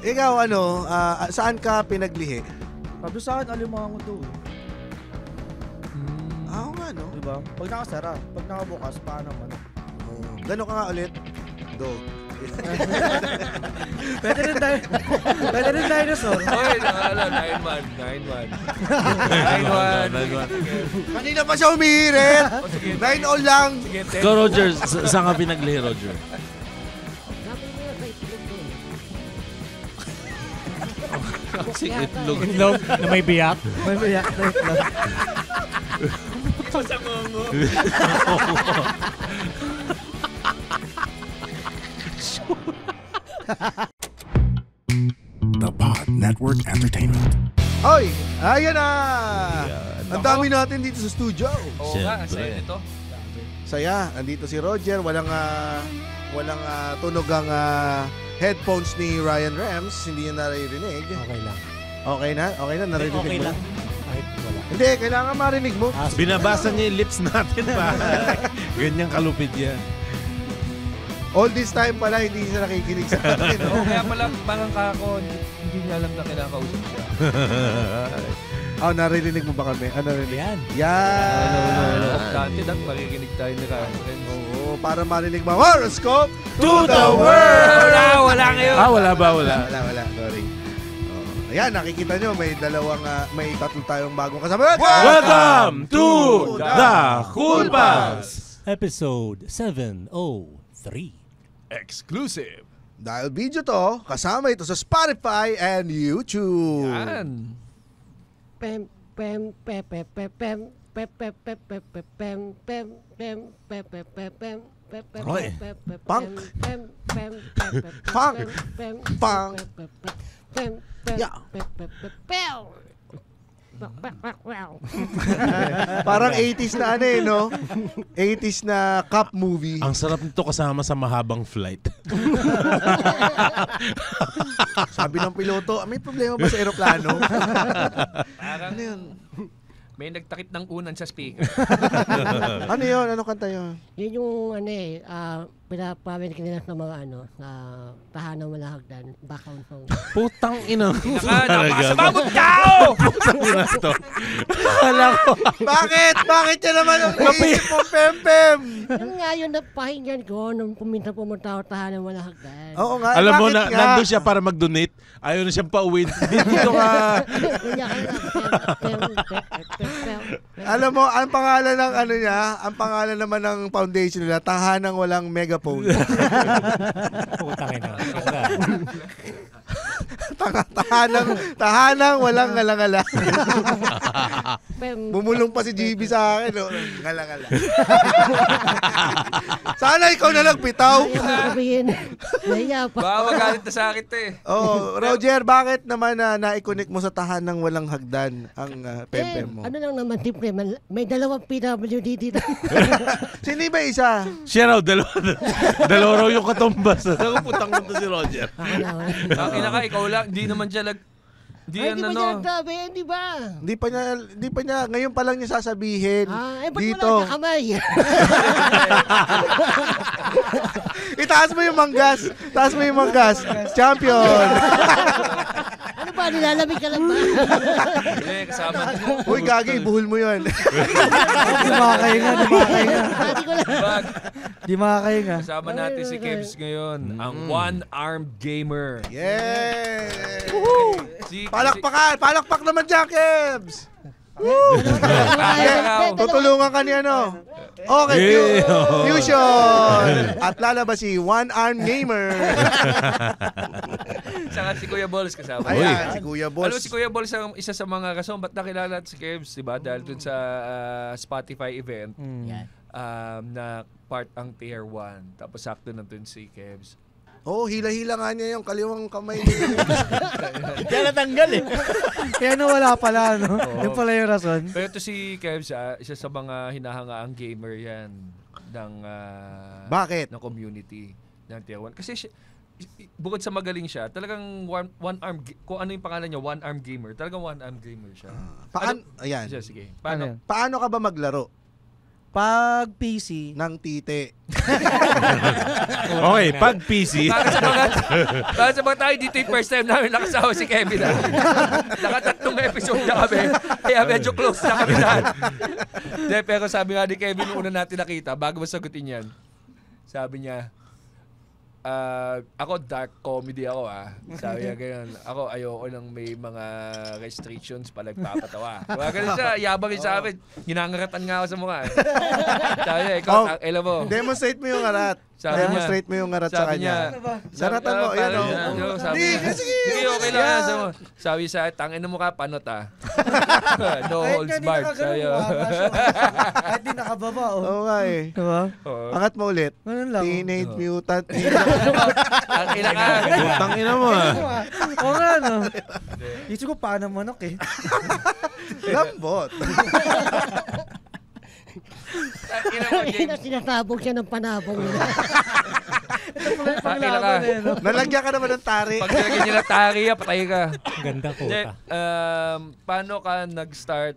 Ikaw, saan ka pinaglihi? Sabi sa akin, alimango to. Oo nga, no? Diba? Pag nakasara, pag nakabukas, paano man? Gano'n ka nga ulit? Dog. Pwede rin dinosaur. Oy, 9-1. Kanina pa siya umihirit. 9-all lang. Ikaw, Roger, saan ka pinaglihi, Roger? Kasi itlog. Itlog na may biyak. May biyak na itlog. Sa ngongo. The Pod Network Entertainment. Oy, ayan na. Ang dami natin dito sa studio. Oo nga, saya nito. Saya, andito si Roger. Walang tunog ang headphones ni Ryan Rams. Hindi niya naririnig. Okay lang. Okay na? Okay na? Narinig Okay mo lang. na? Kahit wala. Hindi, kailangan marinig mo. Binabasa niya yung lips natin pa. Ganyang kalupit yan. All this time pala, hindi siya nakikinig sa atin. No? Kaya pala, parang kako, hindi niya alam na kinakausap siya. Narinig mo ba kami? Narinig? Yan. Yan. Dati lang, makikinig tayo ni Ryan. Oo, para marinig mo. Horoscope to the world! Wala ngayon. Wala ba? Wala. Wala. Sorry. Ayan, nakikita nyo, may tatlo tayong bagong kasama. Welcome to the Cool Pals! Episode 703. Exclusive. Dahil video to, kasama ito sa Spotify and YouTube. Yan. Pem pem pem pem pem pem pem pem pem pem pem pem pem pem pem pem pem Hoy, punk. Punk. Punk. Yeah. Parang 80s na no? 80s na cop movie. Ang sarap nito kasama sa mahabang flight. Sabi ng piloto, may problema ba sa eroplano? Parang Ano yun? may nagtakip ng unan sa speaker. Ano yun? Ano kanta yun? Yun yung pinapamit nila sa mga tahanang wala hagdan, background song. Putang ina. Nakasababot tao! Putang ina to. Alam ko. Bakit yan naman ang naisip mo, Pem? Yun nga yun napahinggan ko nung pumunta ako tahanang wala hagdan. Oo nga. Alam mo, bakit nga? nandun siya para mag-donate. Ayaw na siyang pauwi. Dito ka. Alam mo, ang pangalan ng ang pangalan naman ng foundation nila, tahanang walang megaphone. Putang ina. Tahanang walang ngala-ngala. Bumulong pa si GB sa akin. No? Ngala-ngala. Sana ikaw na lang bitaw. Baka magalit na sa akin to eh. Oh, Roger, bakit naman na-connect mo sa tahanang walang hagdan ang pempem mo? Ano lang naman, siyempre, may dalawang PWD dito. Sino ba isa? Siya raw, dalawa raw yung katumbas. Ako putang nito si Roger. Ang inaka, ikaw lang. Hindi naman siya Hindi Ay, di ba niya nagsabi? Di ba? Hindi pa niya, ngayon pa lang niya sasabihin. Ba't dito. wala ka kamay? Itaas mo yung manggas. Champion. Ano ba? Nilalamig ka lang ba? Hindi, kasama niyo. Uy, gagi, buhol mo yun. Di makakahinga. Hindi ko lang. Di makakahinga. Kasama natin si Kebs ngayon, ang one-armed gamer. Yay! Si Palakpak naman dyan, Kebs! Tutulungan ka ni ano? Okay, Fusion! At lalabas si One Arm Gamer. Saka si Kuya Balls kasama. Ayan, si Kuya Balls. Alam mo si Kuya Balls ang isa sa mga rason ba't nakilala si Kebs, diba? Dahil dun sa Spotify event na part ang Tier 1. Tapos sakto nandun si Kebs. Oh, hila-hila nga niya yung kaliwang kamay niya. Kaya natanggal eh. Kaya nawala pala, no? Yung pala yung rason. Pero ito si Kebs, isa sa mga hinahangaang gamer yan ng Bakit? ng community ng Tier 1. Kasi bukod sa magaling siya, talagang one-arm, kung ano yung pangalan niya, one-arm gamer. Talagang one-arm gamer siya. Ayan. Sige. Paano ka ba maglaro? Pag PC, ng tite. Okay, pag PC. Bakit sa mga tayo dito yung first time namin nakasama si Kevin. Nakatatlong episode na kami. Kaya medyo close na kami lahat. Pero sabi nga ni Kevin, nung una natin nakita, bago masagutin yan, sabi niya, ako dark comedy ako Sabi niya ganyan. Ako ayoko nang may mga restrictions pa nagpapatawa. Kaya ganun siya, yabang sa amin. Ginangaratan nga ako sa mukha. Sabi niya, ikaw, alam mo. Demonstrate mo yung arat. Demonstrate mo yung arat sa kanya. Garatan mo, yan o. Sige, okay lang yan. Sabi sa tangin mo ka, panot No holds barred. kahit di nakababa. Oo nga eh. Diba? Angat mo ulit. Ganun lang. Teenage Mutant Ang ina ka. Putang ina mo Oo nga, no? Isip ko paano manok eh. Lambot. Ayun na sinasabog siya ng panabong nila. Panglaban eh, no? Nalagyan ka naman ng tari. Pag nilagyan niya ng tari, patay ka. Ganda ko. Paano ka nag-start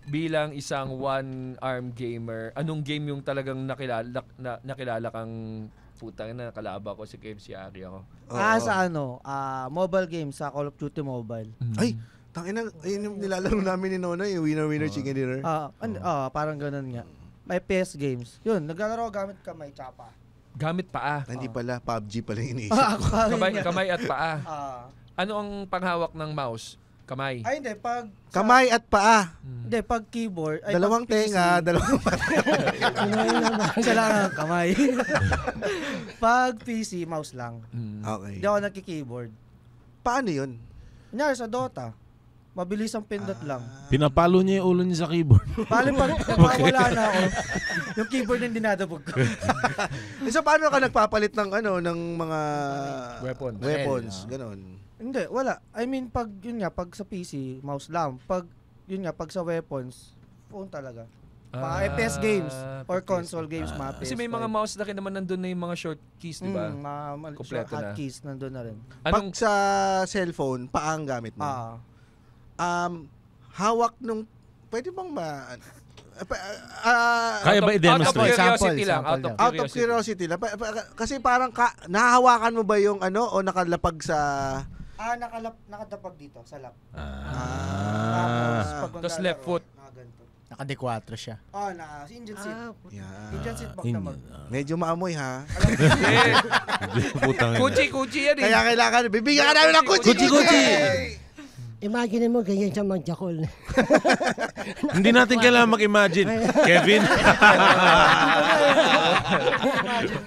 bilang isang one-arm gamer? Anong game yung talagang nakilala kang putang na kalaba ko si Kev, si Ari ako? Sa mobile game, sa Call of Duty Mobile. Ay, tangina, ayun yung nilalaro namin ni Nonoy, yung Winner Chicken Dinner. Parang ganun nga. May PS games. Yun, naglalaro gamit kamay, tsapa. Gamit paa. Hindi pala, PUBG pala yung iniisip. Kamay at paa. Ano ang panghawak ng mouse? Kamay. Ay, hindi. Kamay at paa. Hindi, pag keyboard. Ay, Dalawang pag PC, tenga, dalawang mata. Isa lang ang kamay. Pag PC, mouse lang. Okay. Hindi ako nagki-keyboard. Paano yun? Kunyari sa Dota, mabilis ang pindot lang. Pinapalo niya yung ulo niya sa keyboard. Bali pag wala na ako, yung keyboard yung dinadabog ko. So paano ka nagpapalit ng ng mga weapons? Ganon. Hindi, wala. I mean, pag pag sa PC, mouse lang. Pag sa weapons, phone talaga. Mga FPS games or console games, mga PS5. Kasi may mga mouse na naman nandun na yung mga short keys, di ba? Kompleto na. Hotkeys nandun na rin. Pag sa cellphone, paang gamit mo? Hawak nung, pwede bang Kaya ba i-demonstrate? Out of curiosity lang. Kasi parang nahahawakan mo ba yung o nakalapag sa... Nakadapag dito sa lap. Tapos left foot. Naka-D4 siya. Engine seat. Yeah. Engine seat back naman. Medyo maamoy ha. Putang ina. Kuchi yan eh. Kaya kailangan, bibigyan ka namin ng kuchi! Imagine mo, ganyan siya magjakol. Hindi natin kailangan mag-imagine. Kevin.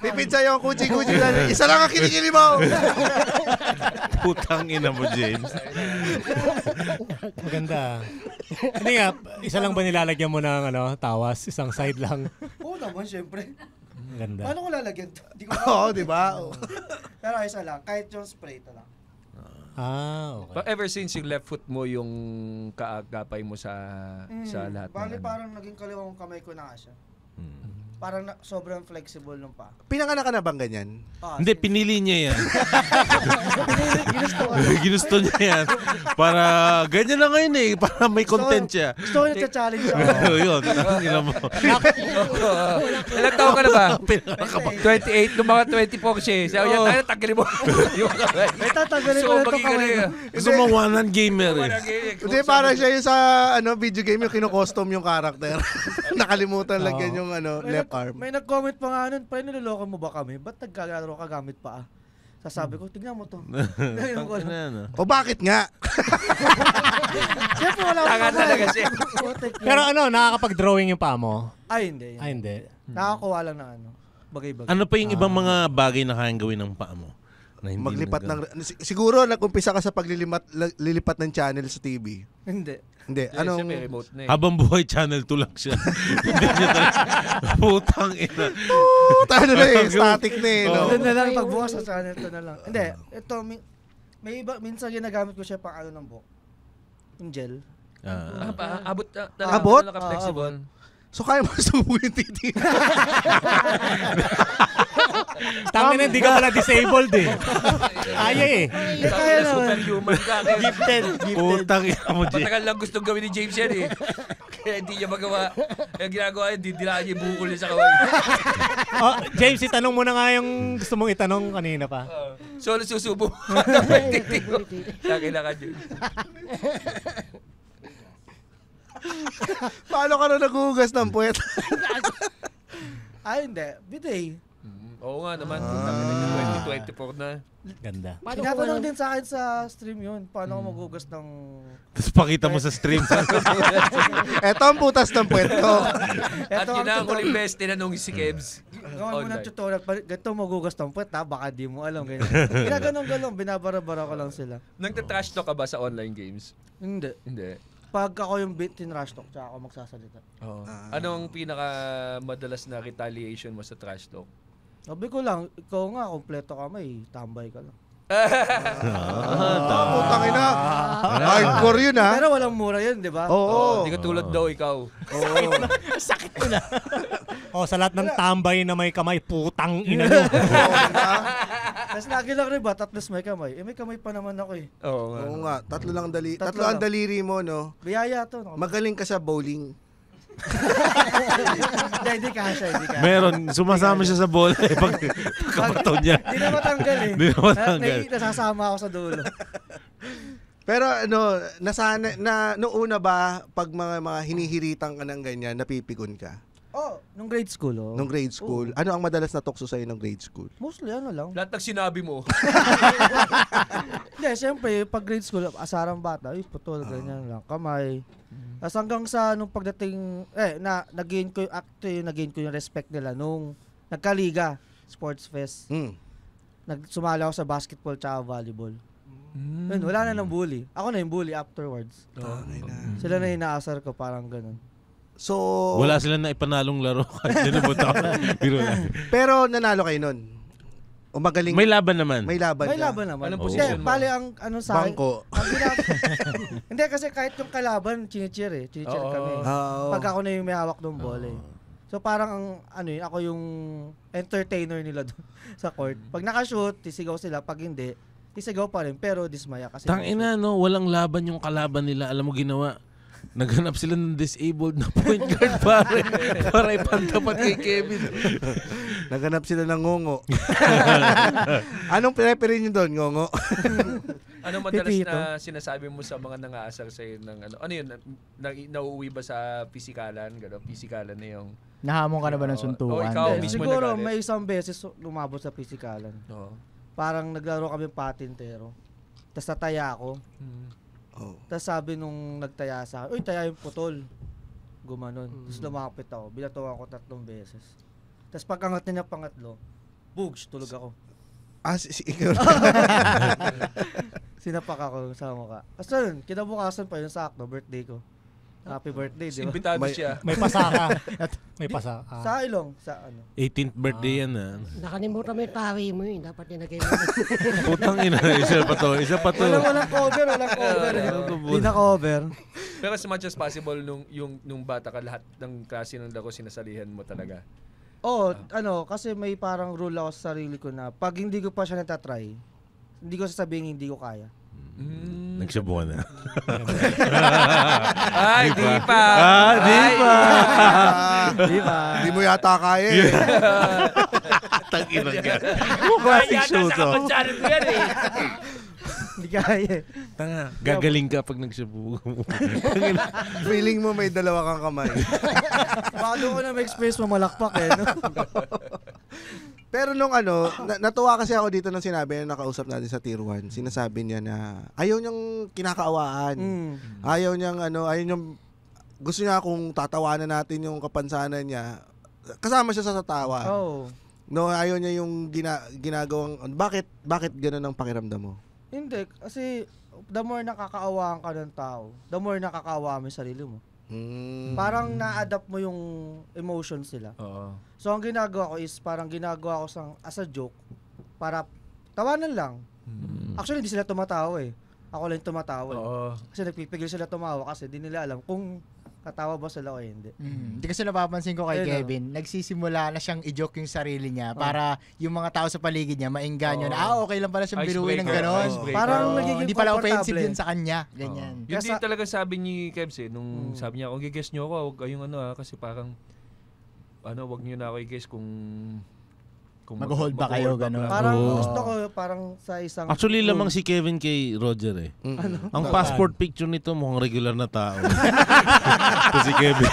Pipinsa yung kuchi. Isa lang ang kinikili mo! Putang ina mo, James. Maganda. Hindi nga, isa lang ba nilalagyan mo ng tawas? Isang side lang. Oo naman, syempre. Ganda. Paano ko lalagyan to? Oo, di ba? Pero isa lang, kahit yung spray ito lang. Okay. But ever since yung left foot mo yung kaagapay mo sa lahat Bali parang naging kaliwang kamay ko na nga siya. Parang sobrang flexible nung pa. Pinanganak ka na bang ganyan? Hindi, pinili niya yan. Ginusto niya yan. Para, ganyan na ngayon eh. Para may content siya. Gusto ko yung challenge siya. Yun, nakakila mo. Ilang taon ka na ba? 28, nung mga 24 siya. Sabi niya, tayo tanggalin mo. Yung kamay. May tatanggalin ko na ito kamay ko. Gusto mo one-hand gamer eh. Hindi, parang siya yung sa video game yung kino-custom yung karakter. Nakalimutan lagyan yung left arm. May nag-comment pa nga nun, pa niloloko mo ba kami? Ba't nagkagalaro ka gamit pa? Sasabi ko, tignan mo to. Ngayon ko lang. O bakit nga? Siyempre wala Tanga talaga siya. Pero nakakapag-drawing yung paa mo? Ay, hindi. Hindi. Nakakuha lang na bagay-bagay. Ano pa yung ibang mga bagay na kayang gawin ng paa mo? Maglipat siguro nag-umpisa ka sa paglilipat ng channel sa TV. Hindi. Anong remote na eh. Habang buhay, channel 2 lang siya. Hindi niya talaga. Putang ina. tayo na eh, static na eh. No? Doon na lang, pagbukas sa channel to na lang. Hindi, ito, may iba, minsan ginagamit ko siya pang ng buhok. Yung gel. Abot talaga. Abot? Flexible. So kaya mo subo yung titi. Tangin na, hindi ka pala disabled eh. Kaya eh. Kaya naman. Superhuman ka. Gifted. Putang ina mo, James. Matagal lang gustong gawin ni James yan eh. Kaya hindi niya magawa. Kaya ginagawa niya, didilaan niya yung bukol niya sa kaway. Oh, James, itanong mo na nga yung gusto mong itanong kanina pa. Solo susubo. Kailangan yun. Paano ka na naghuhugas ng puwet? Ay, hindi. Bidet. Oo nga naman. 2024 na. Ganda. Tinatanong din sa akin sa stream yun. Paano ako maghugas ng... Tapos pakita mo sa stream. Eto ang putas ng puwet ko. At Eto yun ang na ang tutorial. huling best, tinanong si Kebs. Gawan mo ng tutorial. Ganito maghugas ng puwet ha. Baka di mo alam. Ginaganon-ganon. Binabara-bara ko lang sila. Nagtatrash talk ka ba sa online games? Hindi. Hindi. Pag ako yung tinrush talk, tsaka ako magsasalita. Oo. Anong pinaka madalas na retaliation mo sa trash talk? Sabi ko lang, ikaw nga, kompleto ka may tambay ka lang. Putang ina. Hardcore yun ha. Pero walang mura yun, di ba? Oo. Hindi ka tulad daw ikaw. Oh, sa lahat ng tambay na may kamay, putang ina nyo. Tapos lagi lang rin ba, tatlos may kamay. May kamay pa naman ako eh. Oo nga. Oo nga, tatlo Tatlo ang lang. daliri mo, no? Biyaya to. Magaling ka sa bowling. Hindi kasha. Meron, sumasama siya sa bola pag kapato niya. Hindi na matanggal eh. Hindi na matanggal. Nasasama ako sa dulo. Pero noong una ba, pag mga hinihiritan ka ng ganyan, napipigon ka? Nung grade school Nung grade school? Ano ang madalas na tukso sa'yo nung grade school? Mostly ano lang. Lahat ng sinabi mo. Hindi, siyempre, pag grade school, asarang bata, putol, ganyan lang, kamay. Tapos hanggang sa nung pagdating, nag-gain ko yung respect nila nung nagkaliga, sports fest. Sumali ako sa basketball tsaka volleyball. Yun, wala na ng bully. Ako na yung bully afterwards. Sila na inaasar ko, parang ganun. So, Wala sila na ipanalong laro. Biro lang. pero nanalo kayo nun? O magaling? May laban naman. May laban May ka? laban naman. Anong Hindi, posisyon mo? bali ang ano sa akin. Bangko. Hindi kasi kahit yung kalaban, chinicheer Oo. kami. Oo. Pag ako na yung may hawak ng bola eh. So parang ako yung entertainer nila doon sa court. Pag nakashoot, tisigaw sila. Pag hindi, tisigaw pa rin. Pero dismaya kasi. Tangina, no, walang laban yung kalaban nila. Alam mo ginawa? Naghanap sila ng disabled na point guard para ipantapat kay Kevin. Naganap sila ng ngongo. Anong pinapiri nyo doon, ngongo? Ano madalas Pipito. na sinasabi mo sa mga nangaasar sa'yo ng ano? Ano yun? Nauuwi ba sa pisikalan? Gano'n? Pisikalan na yung... Nahamon ka na ba ng Oo. suntukan? Oo, ikaw Hindi, mismo siguro nagalit. may isang beses lumabot sa pisikalan. Oo. Parang naglaro kami patintero. Tapos nataya ako. Oh. Tapos sabi nung nagtaya sa akin, uy, taya yung putol. Gumanon. Tapos lumapit ako. Binatuan ko 3 beses. Tapos pagkangat niya pangatlo, bugs, tulog ako. Ikaw. Sinapak ako sa mukha. Tapos yun, kinabukasan pa yung sakto, birthday ko. Happy birthday, di ba? Imbitado May- siya. May pasaka. May pasaka. Sa ilong, sa ano. 18th birthday yan, ah. Nakalimutan mo yung tawi mo yun. Dapat nilagay mo. Putang ina, isa pa to. Walang cover. Hindi na cover. Pero as much as possible, nung bata ka, lahat ng klase ng laro sinasalihan mo talaga. Kasi may parang rule ako sa sarili ko na pag hindi ko pa siya natatry, hindi ko sasabihin hindi ko kaya. Nagsabuhan na. Ay, di pa. Di pa. Di ba? Hindi mo yata kaya eh. Tangina ka. Classic show to. Yan eh. Hindi kaya eh. Tanga, gagaling ka pag nagsabuhan mo. Feeling mo may dalawa kang kamay. Bago ko na ma-experience mo malakpak eh. No? Pero nung natuwa kasi ako dito nang sinabi na nakausap natin sa Tier 1. Sinasabi niya na ayaw niyang kinakaawaan. Ayaw niyang gusto niya kung tatawanan natin yung kapansanan niya. Kasama siya sa tatawa. Oh. No, ayaw niya yung ginagawang bakit gano'n ang pakiramdam mo? Hindi, kasi the more nakakaawaan ka ng tao, the more nakakaawa mo yung sarili mo. Parang na-adapt mo yung emotions nila. Oo. So ang ginagawa ko is parang ginagawa ko as a joke para tawanan lang. Actually hindi sila tumatawa eh. Ako lang tumatawa. Oo. Kasi nagpipigil sila tumawa kasi di nila alam kung Katawa ba sila o hindi? Hindi kasi napapansin ko kay Ayun, Kevin, nagsisimula na siyang i-joke yung sarili niya para yung mga tao sa paligid niya maingganyo na okay lang pala siyang biruin ng gano'n. Parang nagiging hindi pala offensive comfortable. yun sa kanya. Ganyan. Yun din talaga sabi ni Kebs nung sabi niya, kung i-guess nyo ako, huwag kayong kasi parang wag niyo na ako i-guess kung mag-hold ba kayo, gano'n? Parang gusto ko, parang sa isang... Actually, lamang si Kevin kay Roger eh. Ang passport picture nito mukhang regular na tao. Ito si Kevin.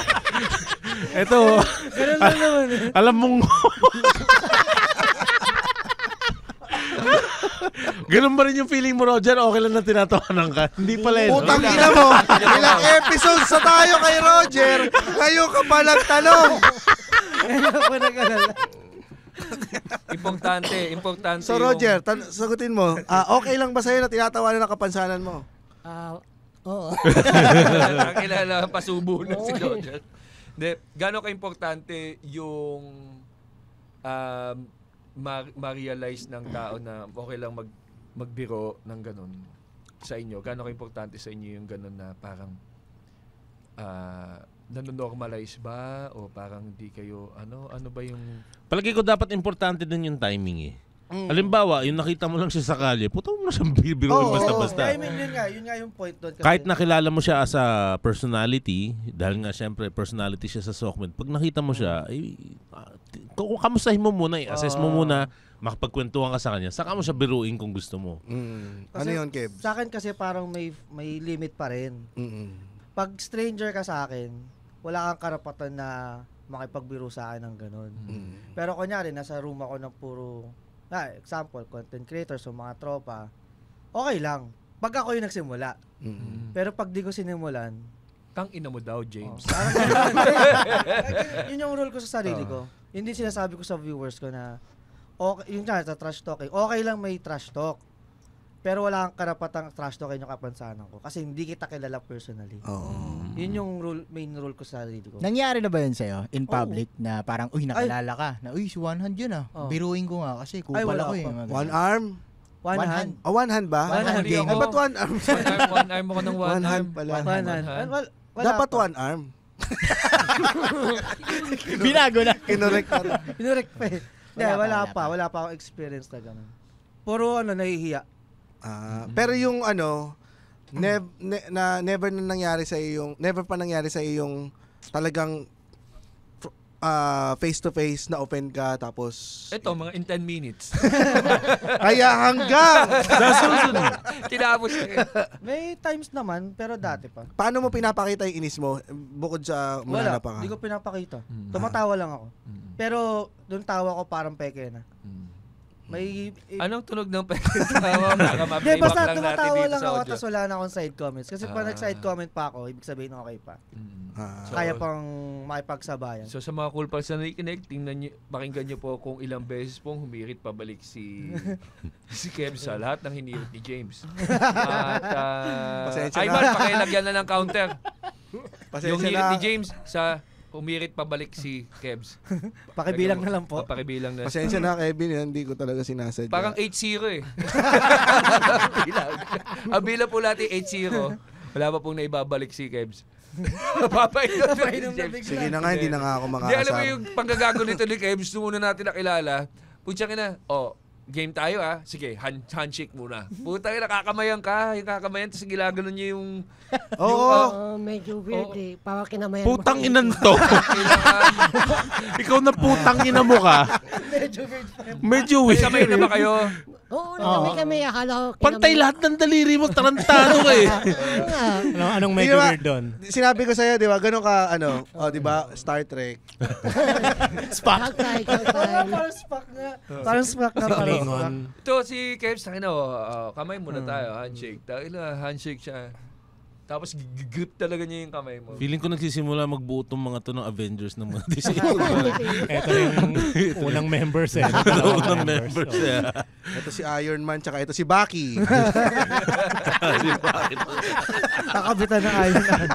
Ito. Ganun lang naman. Alam mong... Ganun ba rin yung feeling mo, Roger? Okay lang na tinatawanan ka? Hindi pala yun. Putang ina mo. Ilang episodes na tayo kay Roger. Ngayon ka pa nagtanong. Ngayon ako nag-alala. Importante. So Roger, sagutin mo. Okay lang ba sa'yo na tinatawanan ng kapansanan mo? Oo. Nakilala, pasubo na si Roger. Gano'n ka-importante yung ma-realize ng tao na okay lang magbiro ng ganun sa inyo? Gano'n ka-importante sa inyo yung ganun na parang nanonormalize ba o parang di kayo ano ba yung Palagi ko dapat importante din yung timing eh. Halimbawa, yung nakita mo lang siya sa kalye, puto mo na siyang bibiruin basta-basta. I mean, yun nga yung point doon. Kahit nakilala mo siya as a personality, dahil nga syempre personality siya sa Sokmed, pag nakita mo siya, kamustahin mo muna, assess mo muna, makapagkwentuhan ka sa kanya, saka mo siya biruin kung gusto mo. Ano yun, Kev? Sa akin kasi parang may limit pa rin. Pag stranger ka sa akin, wala kang karapatan na makipagbiro sa akin ng ganun. Pero kunyari, nasa room ako ng puro, example, content creators o mga tropa, okay lang. Pag ako yung nagsimula. Pero pag di ko sinimulan, tang ina mo daw, James. Yun yung role ko sa sarili ko. Hindi sinasabi ko sa viewers ko na, okay, yung sa trash talking, okay lang may trash talk. Pero wala kang karapatang trash talkin yung kapansanan ko. Kasi hindi kita kilala personally. Yun yung main rule ko sa sarili ko. Nangyari na ba yun sa'yo in public na parang, nakilala ka? Na, si one hand yun biruin ko nga kasi kupal ako eh. One arm? One hand. One hand ba? One hand game. Ay, ba't one arm? One arm ako ng One hand pala. One hand. Dapat one arm. Binago na. Kinorek na. Pinurek pa eh. Wala pa akong experience na gano'n. Puro nahihiya. Pero yung never pa nangyari sa yung talagang face to face na open ka tapos Ito mga in 10 minutes. kaya hanggang Tinapos May times naman pero dati pa. paano mo pinapakita yung inis mo bukod sa mula na pa ka? Hindi ko pinapakita. Tumatawa lang ako. Pero doon tawa ko parang peke na. May Anong tunog ng pagkatawa? Hindi, basta tumatawa lang ako tapos wala na akong side comments. Kasi pag nag-side comment pa ako, ibig sabihin okay pa. Kaya pang makipagsabayan. So sa mga cool pals na nakikinig, pakinggan nyo po kung ilang beses pong humirit pabalik si Kev sa lahat ng hinirit ni James. At Pasensya Ivan, na. pakilagyan na ng counter. Pasensya Yung hirit na. ni James sa humirit pabalik si Kebs. Pakibilang na lang po. Pakibilang na. Pasensya na, Kevin, hindi ko talaga sinasadya. Parang 8-0 eh. Ang bilang po natin 8-0. Wala pa pong naibabalik si Kebs. Papainom na si James. Sige na nga, hindi na nga ako Hindi, alam mo makakasama. yung panggagago nito ni Kebs, nung una natin nakilala, putsang ina, game tayo Sige, handshake muna. Puta ka, nakakamayan ka. Yung kakamayan, tapos gilagano niya yung... Medyo weird eh. Parang kinamayan mo. Putang inan to. Ikaw na putang ina mo ka. Medyo May weird. kamay na ba kayo? Oo, kami. Akala ko Pantay lahat ng daliri mo, tarantado ka eh. Anong medyo Di ba, weird doon? Sinabi ko sa'yo, di ba, ganun ka, di ba, Star Trek. Spock. Parang spark na. Parang spark na. Klingon. Ito si Kebs, kamay muna tayo, handshake. Handshake siya. Tapos grip talaga niya yung kamay mo. Feeling ko nagsisimula magbuo tong mga to ng Avengers ng mga disabled. Ito yung unang members eh. Unang members eh. Ito si Iron Man, tsaka ito si Bucky. Nakabitan ng Iron Man.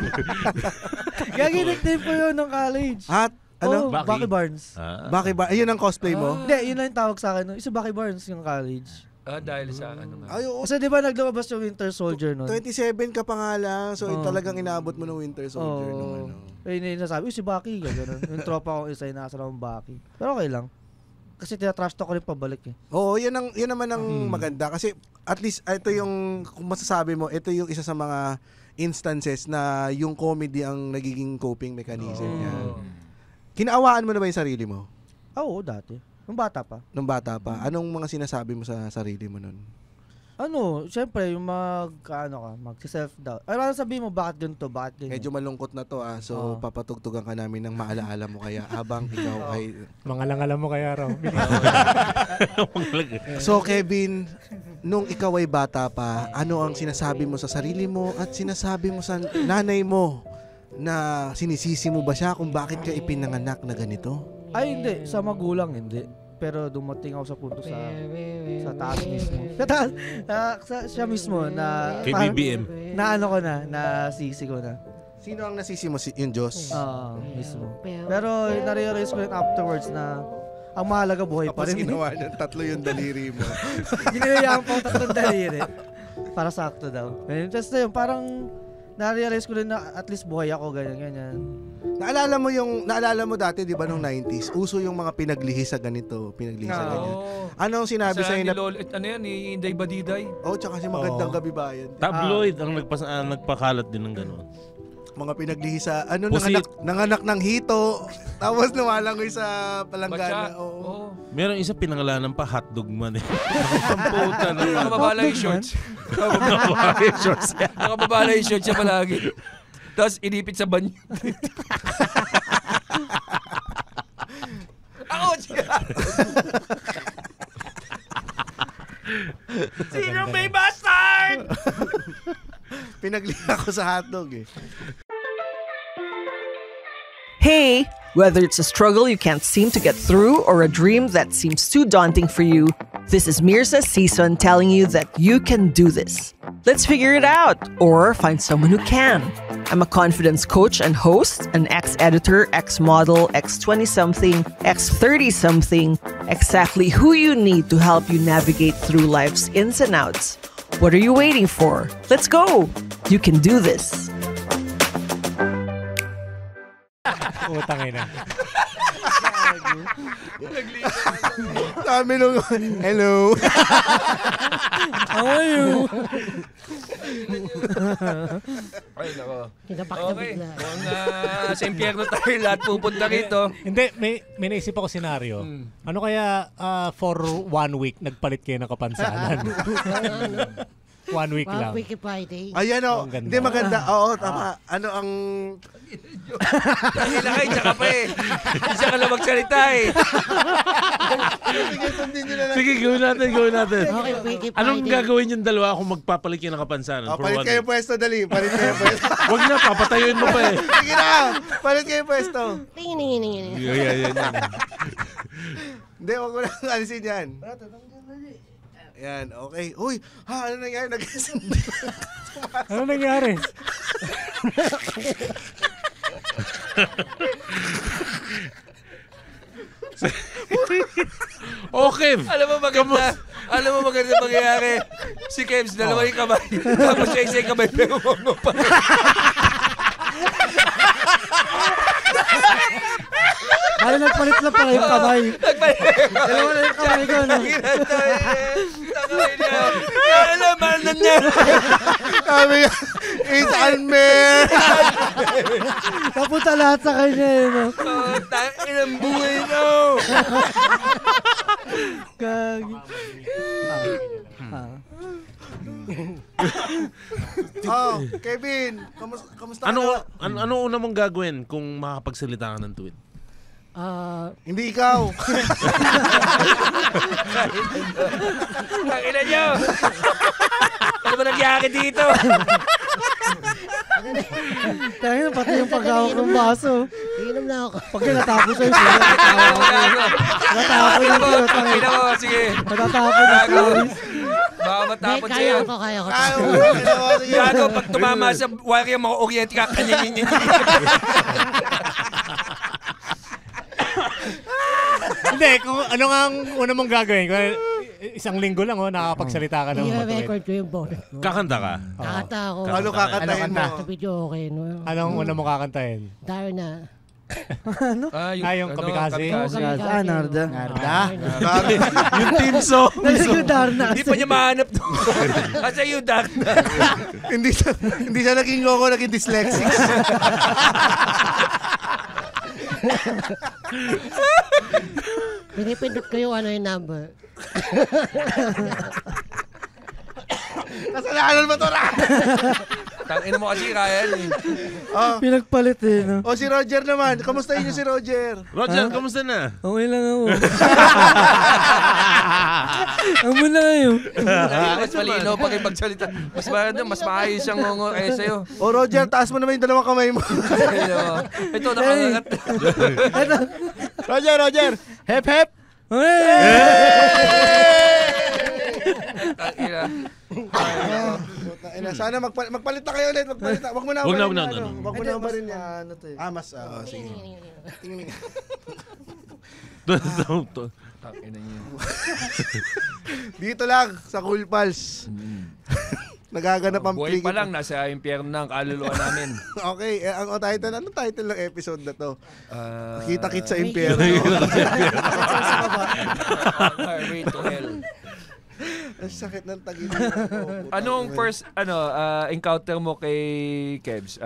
Gagi nickname ko yun nung college. At, ano? Bucky Barnes. Bucky ba? Ayun ang cosplay mo? Hindi, yun lang yung tawag sa akin. Isa Bucky Barnes yung college. Dahil sa ano nga. Ay, oo. Kasi di ba naglabas yung Winter Soldier nun? 27 ka pa nga lang. So, talagang inaabot mo ng Winter Soldier. nung ano. Ayun yung nasabi, si Bucky, gano'n. Yung tropa ko isa, inasa lang Bucky. Pero okay lang. Kasi tinatrash talk ko rin pabalik eh. Oo, yun naman ang maganda. Kasi at least, ito yung, kung masasabi mo, ito yung isa sa mga instances na yung comedy ang nagiging coping mechanism niya. Kinaawaan mo na ba yung sarili mo? Oo, dati. Nung bata pa. Nung bata pa? Anong mga sinasabi mo sa sarili mo nun? Siyempre, yung mag-self-doubt. Ay, parang sabihin mo, bakit ganito, bakit ganyan? Medyo malungkot na to So, papatugtugan ka namin ng maalaala mo kaya habang ikaw ay... Mangalang-alam mo kaya raw. So, Kevin, nung ikaw ay bata pa, ano ang sinasabi mo sa sarili mo at sinasabi mo sa nanay mo na sinisisi mo ba siya kung bakit ka ipinanganak na ganito? Ay, hindi. Sa magulang, hindi. Pero dumating ako sa punto sa taas mismo. Sa taas, siya mismo na... Kay BBM. Na ano ko na sisi ko na. Sino ang nasisi mo? Yung Diyos? Mismo. Pero na-realize ko rin afterwards na ang mahalaga buhay pa rin. Tapos ginawa niya, 3 yung daliri mo. Ginayaan pa ako 3 daliri. Para sakto daw. Tapos na yun, parang na-realize ko rin na at least buhay ako, ganyan. Naalala mo dati, di ba, nung 90s, uso yung mga pinaglihis sa ganito, pinaglihis sa ganyan. Anong sinabi sa'yo na... Ano yan, ni Inday Badiday? Tsaka si Magandang Gabi Bayan. Tabloid ang nagpakalat din ng gano'n. Mga pinaglihis sa, nanganak ng hito, tapos lumalangoy sa palanggana. Meron isa pinangalanan pa, hotdog man eh. Nakasamputa na. Nakababala yung shorts. Nakababala yung shorts siya palagi. Tapos inipit sa banyo. Ako siya! Sino may bastard? Pinagliha ko sa hotdog eh. Hey! Whether it's a struggle you can't seem to get through or a dream that seems too daunting for you, this is Mirza Season telling you that you can do this. Let's figure it out or find someone who can. I'm a confidence coach and host, an ex-editor, ex-model, ex-20-something, ex-30-something, exactly who you need to help you navigate through life's ins and outs. What are you waiting for? Let's go! You can do this. Utang ina. Sabi nung, hello. How are you? Ay, nako. Tinapak na Okay. bigla. Kung sa impyerno tayo, lahat pupunta rito. Hindi, may naisip ako senaryo. Ano kaya for 1 week nagpalit kayo ng kapansanan? 1 week lang. Wiki Friday. Ayan Ang ganda. Hindi maganda. Oo, tama. Ano ang... Ilakay, tsaka pa eh. Hindi siya ka lang magsalita eh. Sige, sundin nyo na lang. Sige, gawin natin. Okay, Wiki Friday. Anong gagawin yung dalawa kung magpapalit kayo ng kapansanan? For Palit 1 kayo week? pwesto, dali. Palit kayo pwesto. Wag na, papatayuin mo pa eh. Sige na. Palit kayo pwesto. Tingin. Yan. Hindi, wag mo lang alisin yan. Yan, okay. Uy, ano nangyari? Ano nangyari? Okay. Alam mo maganda mangyayari. Si Kebs, dalawa yung kamay. Tapos siya isa yung kamay, pero mo pa. Bali, nagpalit lang pala yung kamay. Dalawa na yung kamay ko, no? Mahal na niya. Sabi nga, it's unfair. Napunta lahat sa kanya, no? Ilang buhay no. Gagi. Kevin, kamusta ka na? Ano una mong gagawin kung makakapagsalita ka ng tuwid? Hindi ikaw. Ang ina niyo. Ano ba nangyari dito? Kaya pati yung paghawak ng baso. Inom na ako. Pag natapos sa'yo, natapos yung Ina mo, sige. natatapos yung stories. Baka matapon sa'yo. Kaya ko. Gago, pag tumama sa wire yung mga oriente ka, kanyang. Hindi, kung ano nga ang una mong gagawin, Isang linggo lang, nakakapagsalita ka ng matuwid. I-record ko yung boses ko. Kakanta ka? Kakanta ako. Ano kakantahin mo? Sa video okay, no? Anong una mo kakantahin? Darna. Yung Kamikaze? Narda. Yung team song. Darna. Hindi pa niya mahanap doon. Kasi yung Darna. hindi siya naging loko, naging dyslexic. Pinipindot ko yung number. Kasalanan mo to, Tangina mo kasi, Ryan. Pinagpalit no? Si Roger naman. Kamustahin niyo si Roger? Roger, kamusta na? Okay lang ako. Amo na kayo. Mas malino pag ipagsalita. Mas maayos siyang ngongo kaya sa'yo. Roger, taas mo naman yung dalawang kamay mo. Ito, nakangat. Roger! Hep, hep! Sana magpalit na kayo ulit. Wag mo na. Wag na. Wag mo na ba rin yan. Mas, sige. Dito lang, sa Cool Pals. Nagaganap ang buhay pa lang, nasa impyerno na ang kaluluwa namin. Okay, ang title, anong title ng episode na to? Kita-kit sa impyerno. Highway to Hell. Ang sakit ng tagilid. Anong first encounter mo kay Kebs,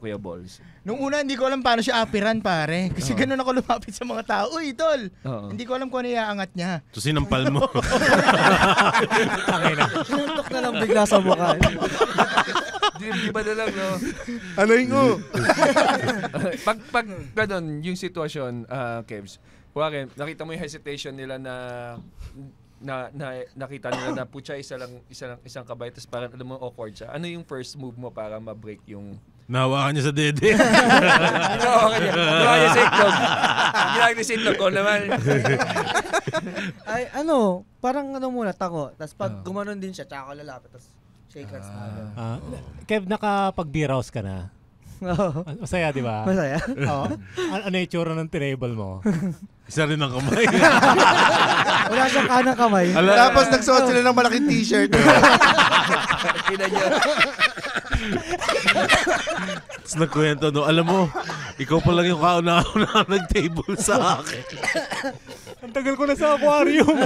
Kuya Balls? Nung una, hindi ko alam paano siya apiran, pare. Kasi ganun ako lumapit sa mga tao. Uy, tol! Hindi ko alam kung ano iaangat niya. So, sinampal mo. Sinuntok na lang bigla sa mukha. Di ba na lang, no? Ano yung Pag ganun, yung sitwasyon, Kebs, nakita mo yung hesitation nila na nakita nila na putya isang kabay tapos parang alam mo awkward siya. Ano yung first move mo para ma-break yung nahawakan niya sa dede. Ginawa niya sa itlog. Ginawa niya sa itlog ko naman. Ay, parang muna, tako. Tapos pag gumanon din siya, tsaka ko lalapit. Tapos shake hands na. Kev, nakapag-beer house ka na? Masaya, di ba? Masaya. Ano yung itsura ng tinable mo? Isa rin ang kamay. Wala siyang kanang kamay. Tapos nagsuot sila ng malaking t-shirt. Kina niya. Tapos nagkwento, alam mo, ikaw pa lang yung kauna-una nag-table sa akin. Ang tagal ko na sa aquarium.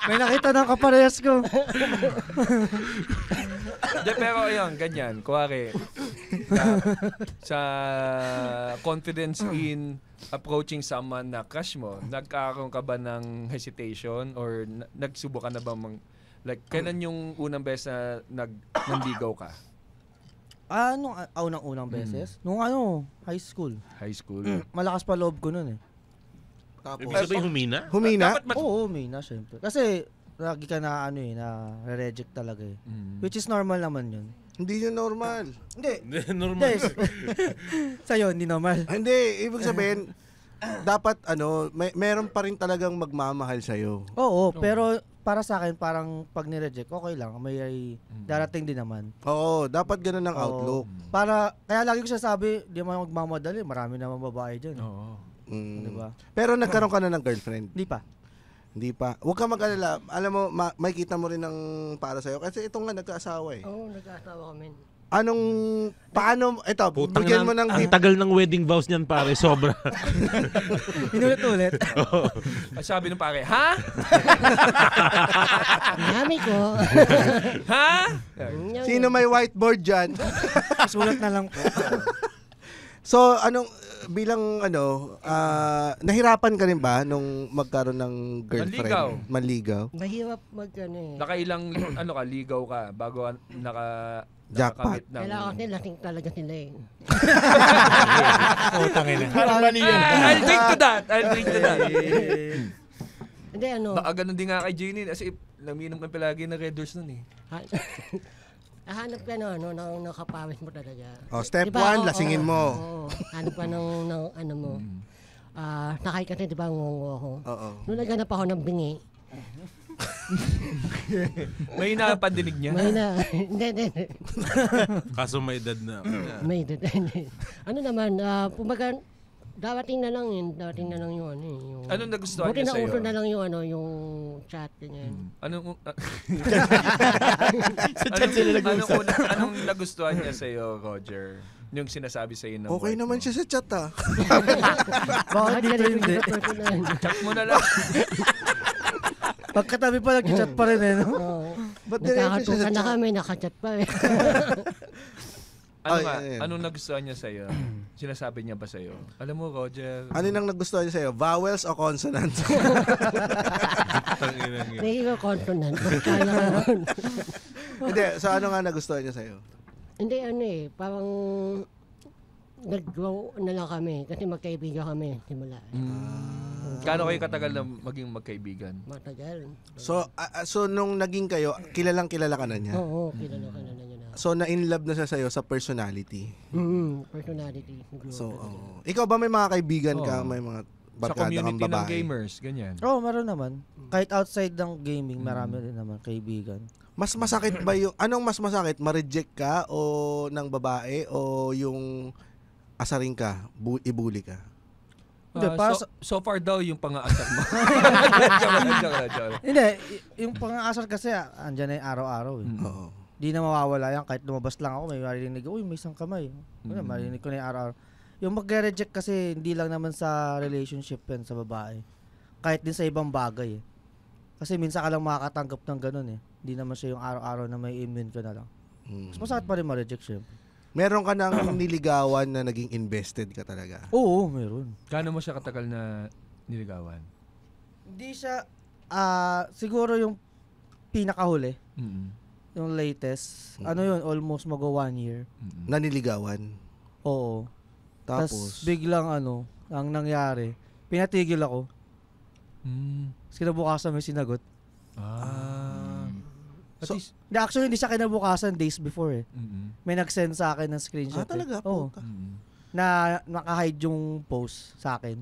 May nakita ng kaparehas ko. Pero ayun, ganyan. Kuwari, sa confidence in approaching someone na crush mo, nagkakaroon ka ba ng hesitation or nagsubukan na ba kailan yung unang beses na nanligaw ka? Nung unang beses? Nung high school. High school? Malakas pa loob ko nun eh. Tapos, ibig sabihin humina? Humina? Oo, humina syempre. Kasi lagi ka na na-reject talaga eh. Which is normal naman yun. Hindi yun normal. Hindi. Normal. Sa'yo, hindi normal. Hindi, ibig sabihin, dapat meron pa rin talagang magmamahal sa'yo. Oo, pero para sa akin, parang pag nireject, okay lang. May darating din naman. Oo, dapat ganun ang outlook. Kaya lagi ko sasabi, di naman magmamadali. Marami naman babae dyan. Oo. Diba? Pero nagkaroon ka na ng girlfriend? Hindi pa. Huwag ka mag-alala. Alam mo, makikita mo rin ng para sa'yo. Kasi ito nga, nagkaasawa eh. Oo, nag-asawa kami. Ito, bigyan mo ng ang tagal ng wedding vows niyan, pare, sobra. Inulit-ulit. Sabi ng pare, ha? Nami ko. Ha? Sino may whiteboard dyan? Sulat na lang po. So, nahirapan ka rin ba nung magkaroon ng girlfriend? Manligaw? Mahirap Nakailang, ligaw ka bago Jackpot. Kailangan kasi lasing talaga sila eh. Tangin na. I'll drink to that. Hindi, Baka ganun din nga kay Jenny. Kasi naminom ka palagi ng Red Doors nun eh. Hanap ka nakapawis mo talaga. Step 1, lasingin mo. Hanap ka ng mo. Nakay kasi, di ba, ngungo ako. Nung naghanap ako ng bingi. May napandinig niya? May na. Hindi. Kaso may edad na. May edad. Pumaga, Dating na lang yun. Dating na lang yung ano eh. Yung... Anong nagustuhan Buti niya na sa'yo? uso na lang yung ano, yung chat ganyan. Sa chat sila nag-uusap. Anong nagustuhan niya sa'yo, Roger? Yung sinasabi sa'yo ng Okay wife naman mo? siya sa chat ah. Bakit dito hindi? Chat mo na lang. Pagkatabi pa, nag-chat pa rin eh, no? Oo. Ba't diretso siya sa Nagkakatukan na chat? kami, nakachat pa eh. Ano Ay, nga? ayun. Anong nagustuhan niya sa'yo? Sinasabi niya ba sa'yo? Alam mo, Roger, Ano nang nagustuhan niya sa'yo? Vowels o consonants? Hindi ko consonant. Kaya naman. Hindi, so ano nga nagustuhan niya sa'yo? Hindi ano eh, parang nag-grow na lang kami kasi magkaibigan kami simula. gaano kayo katagal na maging magkaibigan? Matagal. So nung naging kayo, kilalang kilala ka na niya? Oo, kilala ka na niya na. So na-in love na siya sa'yo sa personality? Personality. So, ikaw ba may mga kaibigan ka? May mga Sa barkada kang community ng babae? gamers, ganyan. Oo, meron naman. Kahit outside ng gaming, marami din naman kaibigan. Mas masakit ba yung, anong mas masakit? Ma-reject ka o ng babae o yung asarin ka, ibuli ka? Hindi, para so far daw yung pang-aasar mo. Joke. Hindi, yung pang-aasar kasi, andyan na yung araw-araw eh. Oo. Di na mawawala yan. Kahit lumabas lang ako, may marinig, uy, may isang kamay. Marinig ko na yung araw-araw. Yung mag-reject kasi, hindi lang naman sa relationship yan sa babae. Kahit din sa ibang bagay eh. Kasi minsan ka lang makakatanggap ng ganun eh. Hindi naman siya yung araw-araw na may immune ka na lang. Mas masakit pa rin ma-reject siya. Meron ka nang niligawan na naging invested ka talaga? Oo, meron. Gaano mo siya katagal na niligawan? Hindi siya, siguro yung pinakahuli, yung latest, ano yun, almost mag-1 year. Naniligawan? Oo. Tapos? Tas biglang ang nangyari, pinatigil ako. Tapos kinabukasan may sinagot. Hindi, actually, hindi siya kinabukasan, days before eh. May nag-send sa akin ng screenshot. Talaga? Oo. Na naka-hide yung post sa akin.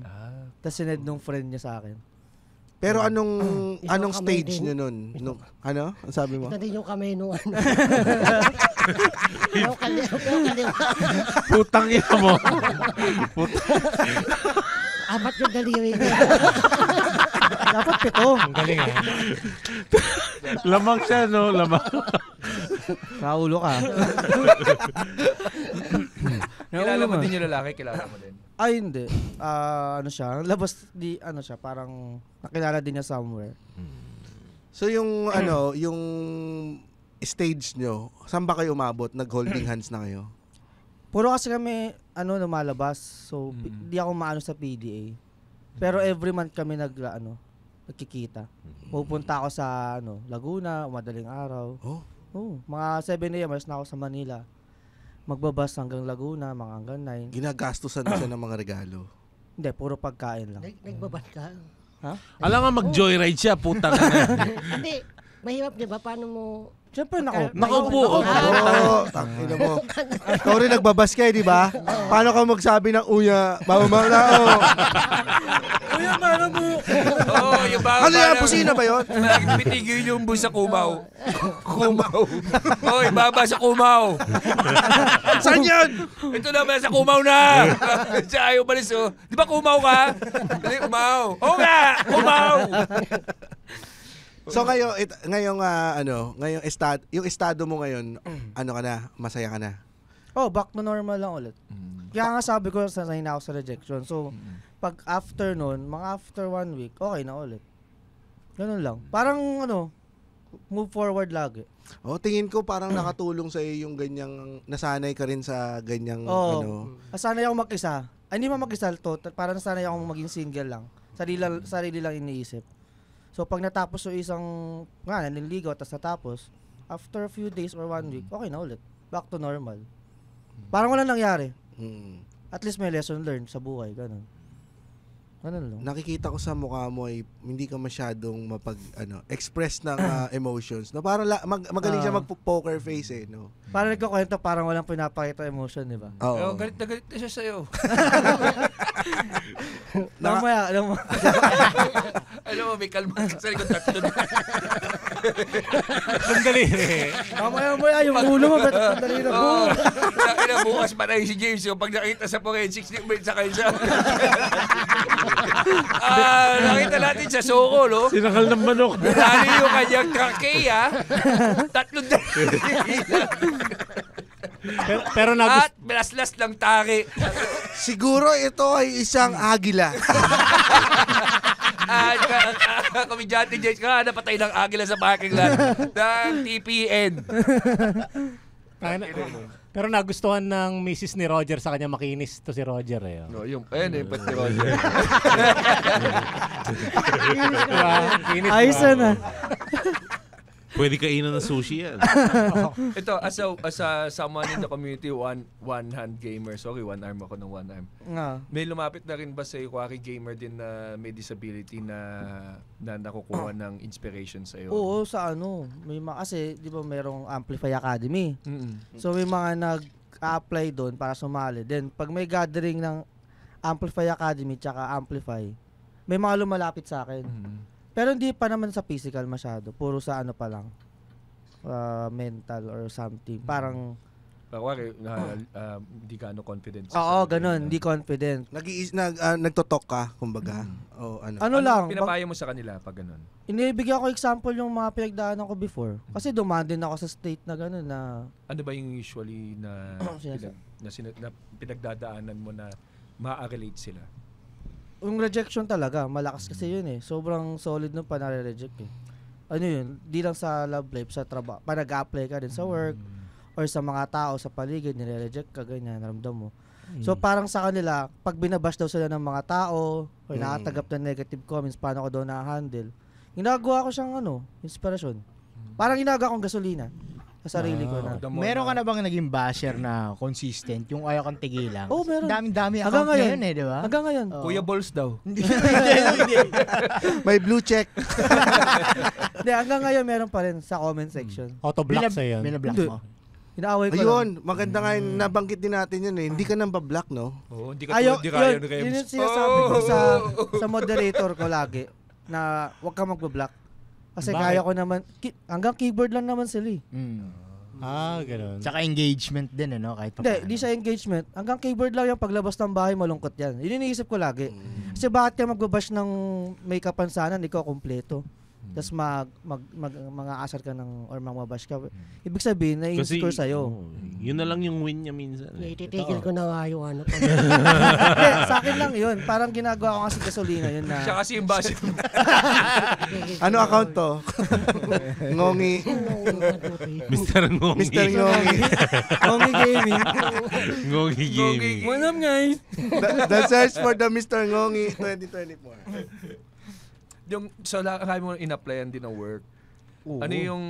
Tapos sinend nung friend niya sa akin. Pero anong Isang stage kamay niyo nun? Ano? Ang sabi mo? Ito din yung kamay nung ano. Pero kaliwa. Putang ina mo. Apat yung daliri niya. Dapat 7. Ang galing ah. Lamang siya, no? Lamang. Kaulo ka. Kilala mo din yung lalaki, kilala mo din. Ay, hindi. Ano siya, labas, siya, parang nakilala din niya somewhere. So yung yung stage nyo, saan ba kayo umabot? Nag-holding hands na kayo? Puro kasi kami, lumalabas. So, di ako maano sa PDA. Pero every month kami nagkikita. Pupunta ako sa, Laguna, madaling araw. Oh, mga 7 a.m. na ako sa Manila. Magbabas hanggang Laguna, mga hanggang 9. Ginagastusan siya ng mga regalo? Hindi, puro pagkain lang. Nagbabas ka? Ha? Alam nga mag-joyride siya, putang ina. Hindi. Mahirap, di ba? Paano mo... Siyempre, nakaupo. Tangina mo. Ikaw rin nagbabas kayo, di ba? Paano ka magsabi ng uya? Babamanao. Uy, mano mo! Oo, yung baka Ano yung pusina ba yun? Pitigil yung bus sa Kumaw. Kumaw. Oy, baba sa Kumaw. Saan yan? Ito na, sa Kumaw na. Siya ayaw malis, oh. Di ba Kumaw ka? Dali, Kumaw. Oo nga, Kumaw. So ngayong yung estado mo ngayon, ano ka na? Masaya ka na? Oh, back to normal lang ulit. Kaya nga sabi ko, sanay na ako sa rejection. So, pag after nun, mga after 1 week, okay na ulit. Ganun lang. Parang move forward lagi. Oh, tingin ko parang nakatulong sa iyo yung ganyang nasanay ka rin sa ganyang Nasanay ako mag-isa. Ay, hindi mag-isa to. Parang nasanay ako maging single lang. Sarili lang iniisip. So, pag natapos yung isang, naniligaw, tapos natapos, after a few days or 1 week, okay na ulit. Back to normal. Parang wala nangyari. At least may lesson learned sa buhay. Ganun lang. Nakikita ko sa mukha mo ay hindi ka masyadong express ng emotions. No, parang magaling siya mag-poker face eh, no. Parang nagkukwento, parang walang pinapakita emotion, di ba? Oo. Galit na siya sa'yo. Mamaya, alam mo. Alam mo, may kalma ka sa likod tatlo na. Sandali. Mamaya, yung ulo mo, ba't sandali na po? Bukas pa tayo si James. Yung pag nakita sa forensics, may sakay siya. Nakita natin sa Soko, no? Sinakal ng manok. Lalo yung kanyang trachea. Tatlong Pero at belaslas ng tari. Siguro ito ay isang agila. Komedyante James ka, napatay ng agila sa parking lot ng TPN. Pero nagustuhan ng misis ni Roger sa kanya, makinis to si Roger eh. No, yung pati Roger. Ayos na. Pwede kainan ng sushi yan. Ito, as a someone in the community, one hand gamer. Sorry, one arm ako ng one arm. May lumapit na rin ba sa Kwaki gamer din na may disability na nakukuha ng inspiration sa iyo? Oo, sa ano. Kasi, di ba, merong Amplify Academy. So, may mga nag-apply doon para sumali. Then, pag may gathering ng Amplify Academy tsaka Amplify, may mga lumalapit sa akin. Pero hindi pa naman sa physical masyado. Puro sa ano pa lang. Mental or something. Parang... hindi ka confident. Oo, ganun. Hindi confident. Nagtotok ka, kumbaga. O ano. Ano lang. Pinapayo mo sa kanila pag ganun? Inibigyan ko example yung mga pinagdaanan ko before. Kasi dumaan din ako sa state na ganun na... Ano ba yung usually na pinagdadaanan mo na ma-relate sila? Yung rejection talaga, malakas kasi yun eh. Sobrang solid nung pa nare-reject eh. Ano yun, di lang sa love life, sa trabaho. Pa nag-apply ka din sa work, or sa mga tao sa paligid, nire-reject ka, ganyan, naramdam mo. So parang sa kanila, pag binabash daw sila ng mga tao, or nakatagap ng negative comments, paano ko daw na-handle, ginagawa ko siyang inspirasyon. Parang ginagawa kong gasolina sa sarili ko na. Meron ka na bang naging basher na consistent? Yung ayaw kang tigilan? Oo, meron. Dami-dami account ngayon eh, di ba? Hanggang ngayon. Kuya Balls daw. Hindi. May blue check. Hindi, hanggang ngayon meron pa rin sa comment section. Auto-block sa'yo. Binablock mo. Inaaway ko Ayun, lang. maganda nga yun. Nabanggit din natin yun eh. Hindi ka nang bablock, no? Oo, hindi ka tulad ni Ryan Rems. Yun yung sinasabi ko sa moderator ko lagi na huwag ka magbablock. Kasi kaya ko naman, hanggang keyboard lang naman sila eh. Ganun. Tsaka engagement din, ano? Kahit Hindi sa engagement. Hanggang keyboard lang yung paglabas ng bahay, malungkot yan. Yun iniisip ko lagi. Kasi bakit ka magbabash ng may kapansanan, ikaw kompleto. Tapos mga asar ka ng or magbabash ka. Ibig sabihin, na-insecure sa'yo. Yun na lang yung win niya minsan. Ititigil ko na nga yung ano. Sa akin lang yun. Parang ginagawa ko kasi gasolina yun na. Siya kasi yung bash. Ano account to? Ngongi. Mr. Ngongi. Mr. Ngongi. Ngongi Gaming. Ngongi Gaming. What's up, guys? The search for the Mr. Ngongi 2024. Yung kaya mo in-applyan din ng work. Ano yung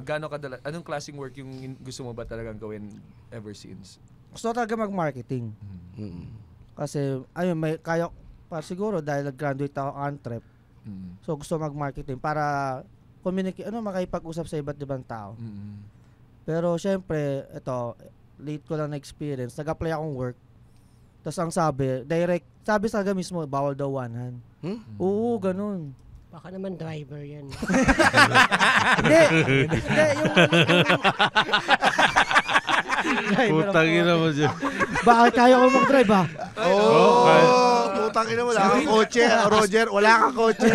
gaano kadala, anong klaseng work yung gusto mo ba talagang gawin ever since? Gusto talaga mag-marketing. Kasi ayun, siguro dahil nag-graduate ako Antrep. So gusto mag-marketing para makipag-usap sa iba't ibang tao. Pero syempre, late ko lang na experience. Nag-apply akong work. Tapos ang sabi talaga mismo, bawal daw one hand. Oo, ganun. Baka naman driver yan. Hindi, Putang ina mo dyan. Bakit kaya ko mag-drive ha? Putang ina mo, wala kang kotse. Roger, wala kang kotse.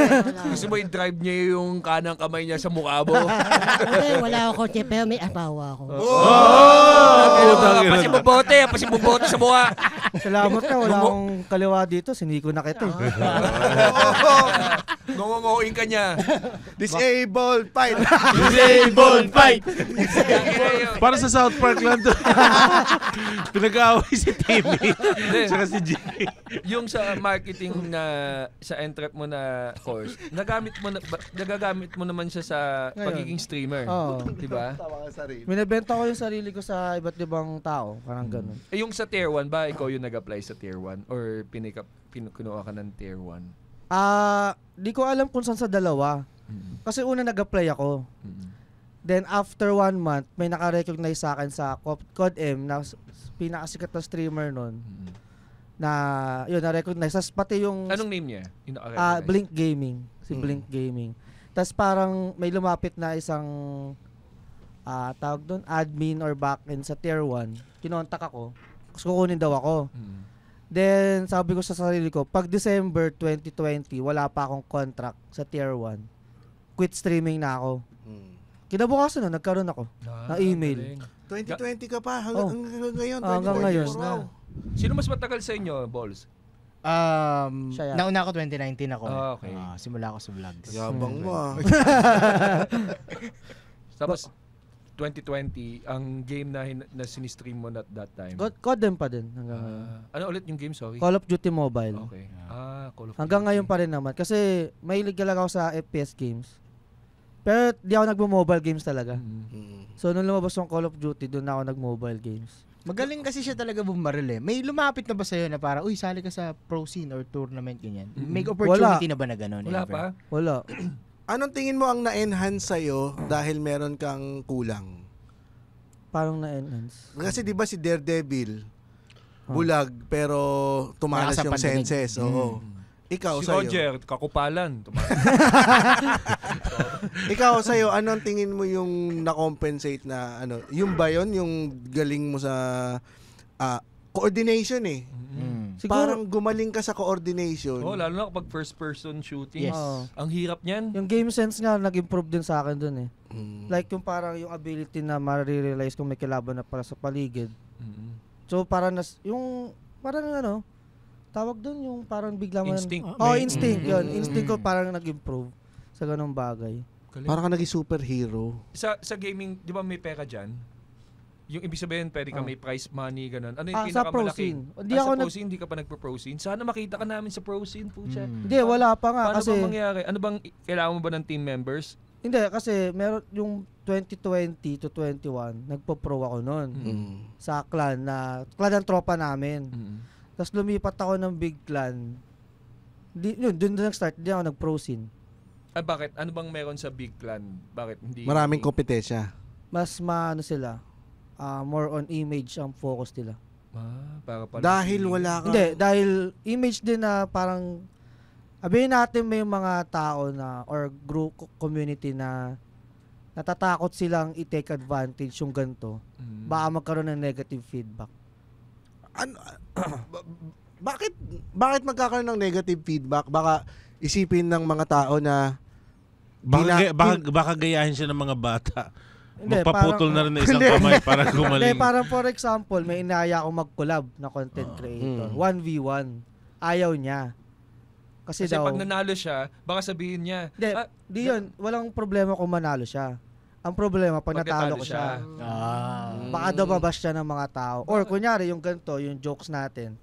Gusto mo i-drive niya yung kanang kamay niya sa mukha mo? Hindi, wala ako kotse, pero may asawa ako. Pasibubote sa mukha. Salamat ka, wala akong kaliwa dito. Siniko na kita eh. Ngungunguin ka niya. Disabled fight. Disabled fight! Para sa South Park lang to. Pinag-aaway si Timmy. Tsaka si Jay. Yung sa marketing na sa entrep mo na course, nagagamit mo naman siya sa pagiging streamer. Oo. Diba? Binibenta ko yung sarili ko sa iba't ibang tao. Parang ganun. Yung sa tier 1 ba, ikaw yung nag-apply sa tier 1? Or kinuha ka ng tier 1? Di ko alam kung saan sa dalawa. Kasi una nag-apply ako. Then after 1 month, may naka-recognize sa akin sa CODM na pinakasikat na streamer nun na yun na-recognize. Tas pati yung Anong name niya? Blink Gaming, si Blink Gaming. Tas parang may lumapit na isang tawag doon admin or backend sa Tier 1. Kinontak ako. Kasi kukunin daw ako. Then sabi ko sa sarili ko, pag December 2020, wala pa akong contract sa Tier 1. Quit streaming na ako. Kinabukasan na nagkaroon ako na email. 2020 ka pa hanggang ngayon. Hanggang ngayon. Wow. Sino mas matagal sa inyo, Balls? Siya yan. Nauna ako 2019 ako. Okay. Simula ako sa vlogs. Yabang mo Tapos 2020, ang game na sinistream mo at that time. Codem pa din hanggang ngayon. Ano ulit yung game, sorry? Call of Duty Mobile. Okay. Call of Duty. Hanggang ngayon pa rin naman. Kasi mahilig talaga ako sa FPS games. Pero di ako nagmo-mobile games talaga. So nung lumabas yung Call of Duty, doon ako nag-mobile games. Magaling kasi siya talaga bumaril eh. May lumapit na ba sa'yo na para, uy, sali ka sa pro scene or tournament, ganyan? May opportunity na ba na gano'n? Wala pa? Wala. Anong tingin mo ang na-enhance sa'yo dahil meron kang kulang? Parang na-enhance. Kasi di ba si Daredevil, bulag pero tumalas Wala sa yung pandinig. senses. Oo. Ikaw Si sa'yo. Roger, kakupalan. Ikaw sa'yo, anong tingin mo yung na-compensate na ano? Yung ba yun? Yung galing mo sa coordination eh. Siguro, Parang gumaling ka sa coordination. Lalo na kapag first person shooting. Yes. Ang hirap niyan. yung game sense nga nag-improve din sa akin dun eh. Mm. Like yung parang yung ability na ma-realize kung may kalaban na para sa paligid. Mhm. So parang yung parang ano, tawag dun yung parang bigla mo Instinct. instinct yun. Instinct ko parang nag-improve sa ganung bagay. Galing. Parang ka naging superhero. Sa gaming, di ba may pera dyan? Yung ibig sabihin, pwede ka may prize money, ganun. Ano yung Sa pro pinakamalaki? scene. Hindi Sa ako pro scene, hindi ka pa nagpo-pro scene. Sana makita ka namin sa pro scene, pucha. Hindi, wala pa nga Paano kasi bang mangyari? Ano bang, kailangan mo ba ng team members? hindi kasi meron yung 2020 to 21 nagpo-pro ako noon sa clan ng tropa namin. Tapos lumipat ako ng big clan. Doon nag-start, hindi ako nag-pro scene. Bakit? Ano bang meron sa big clan? Bakit hindi? Maraming kompetensya. Mas maano sila, more on image ang focus nila. Para pala. Dahil wala ka. Hindi, dahil image din na parang sabihin natin may mga tao na or group community na natatakot silang i-take advantage yung ganito. Baka magkaroon ng negative feedback. Bakit magkakaroon ng negative feedback? Baka isipin ng mga tao na Baka gayahin siya ng mga bata. Hindi, Magpaputol na rin ng isang Hindi. kamay para Hindi, gumaling. parang for example, may inaya akong mag-collab na content creator. 1v1. Ayaw niya. Kasi daw, pag nanalo siya, baka sabihin niya, di yun. Walang problema kung manalo siya. Ang problema, pag natalo ko siya. Baka daw mabash siya ng mga tao. Or kunyari, yung ganito, yung jokes natin,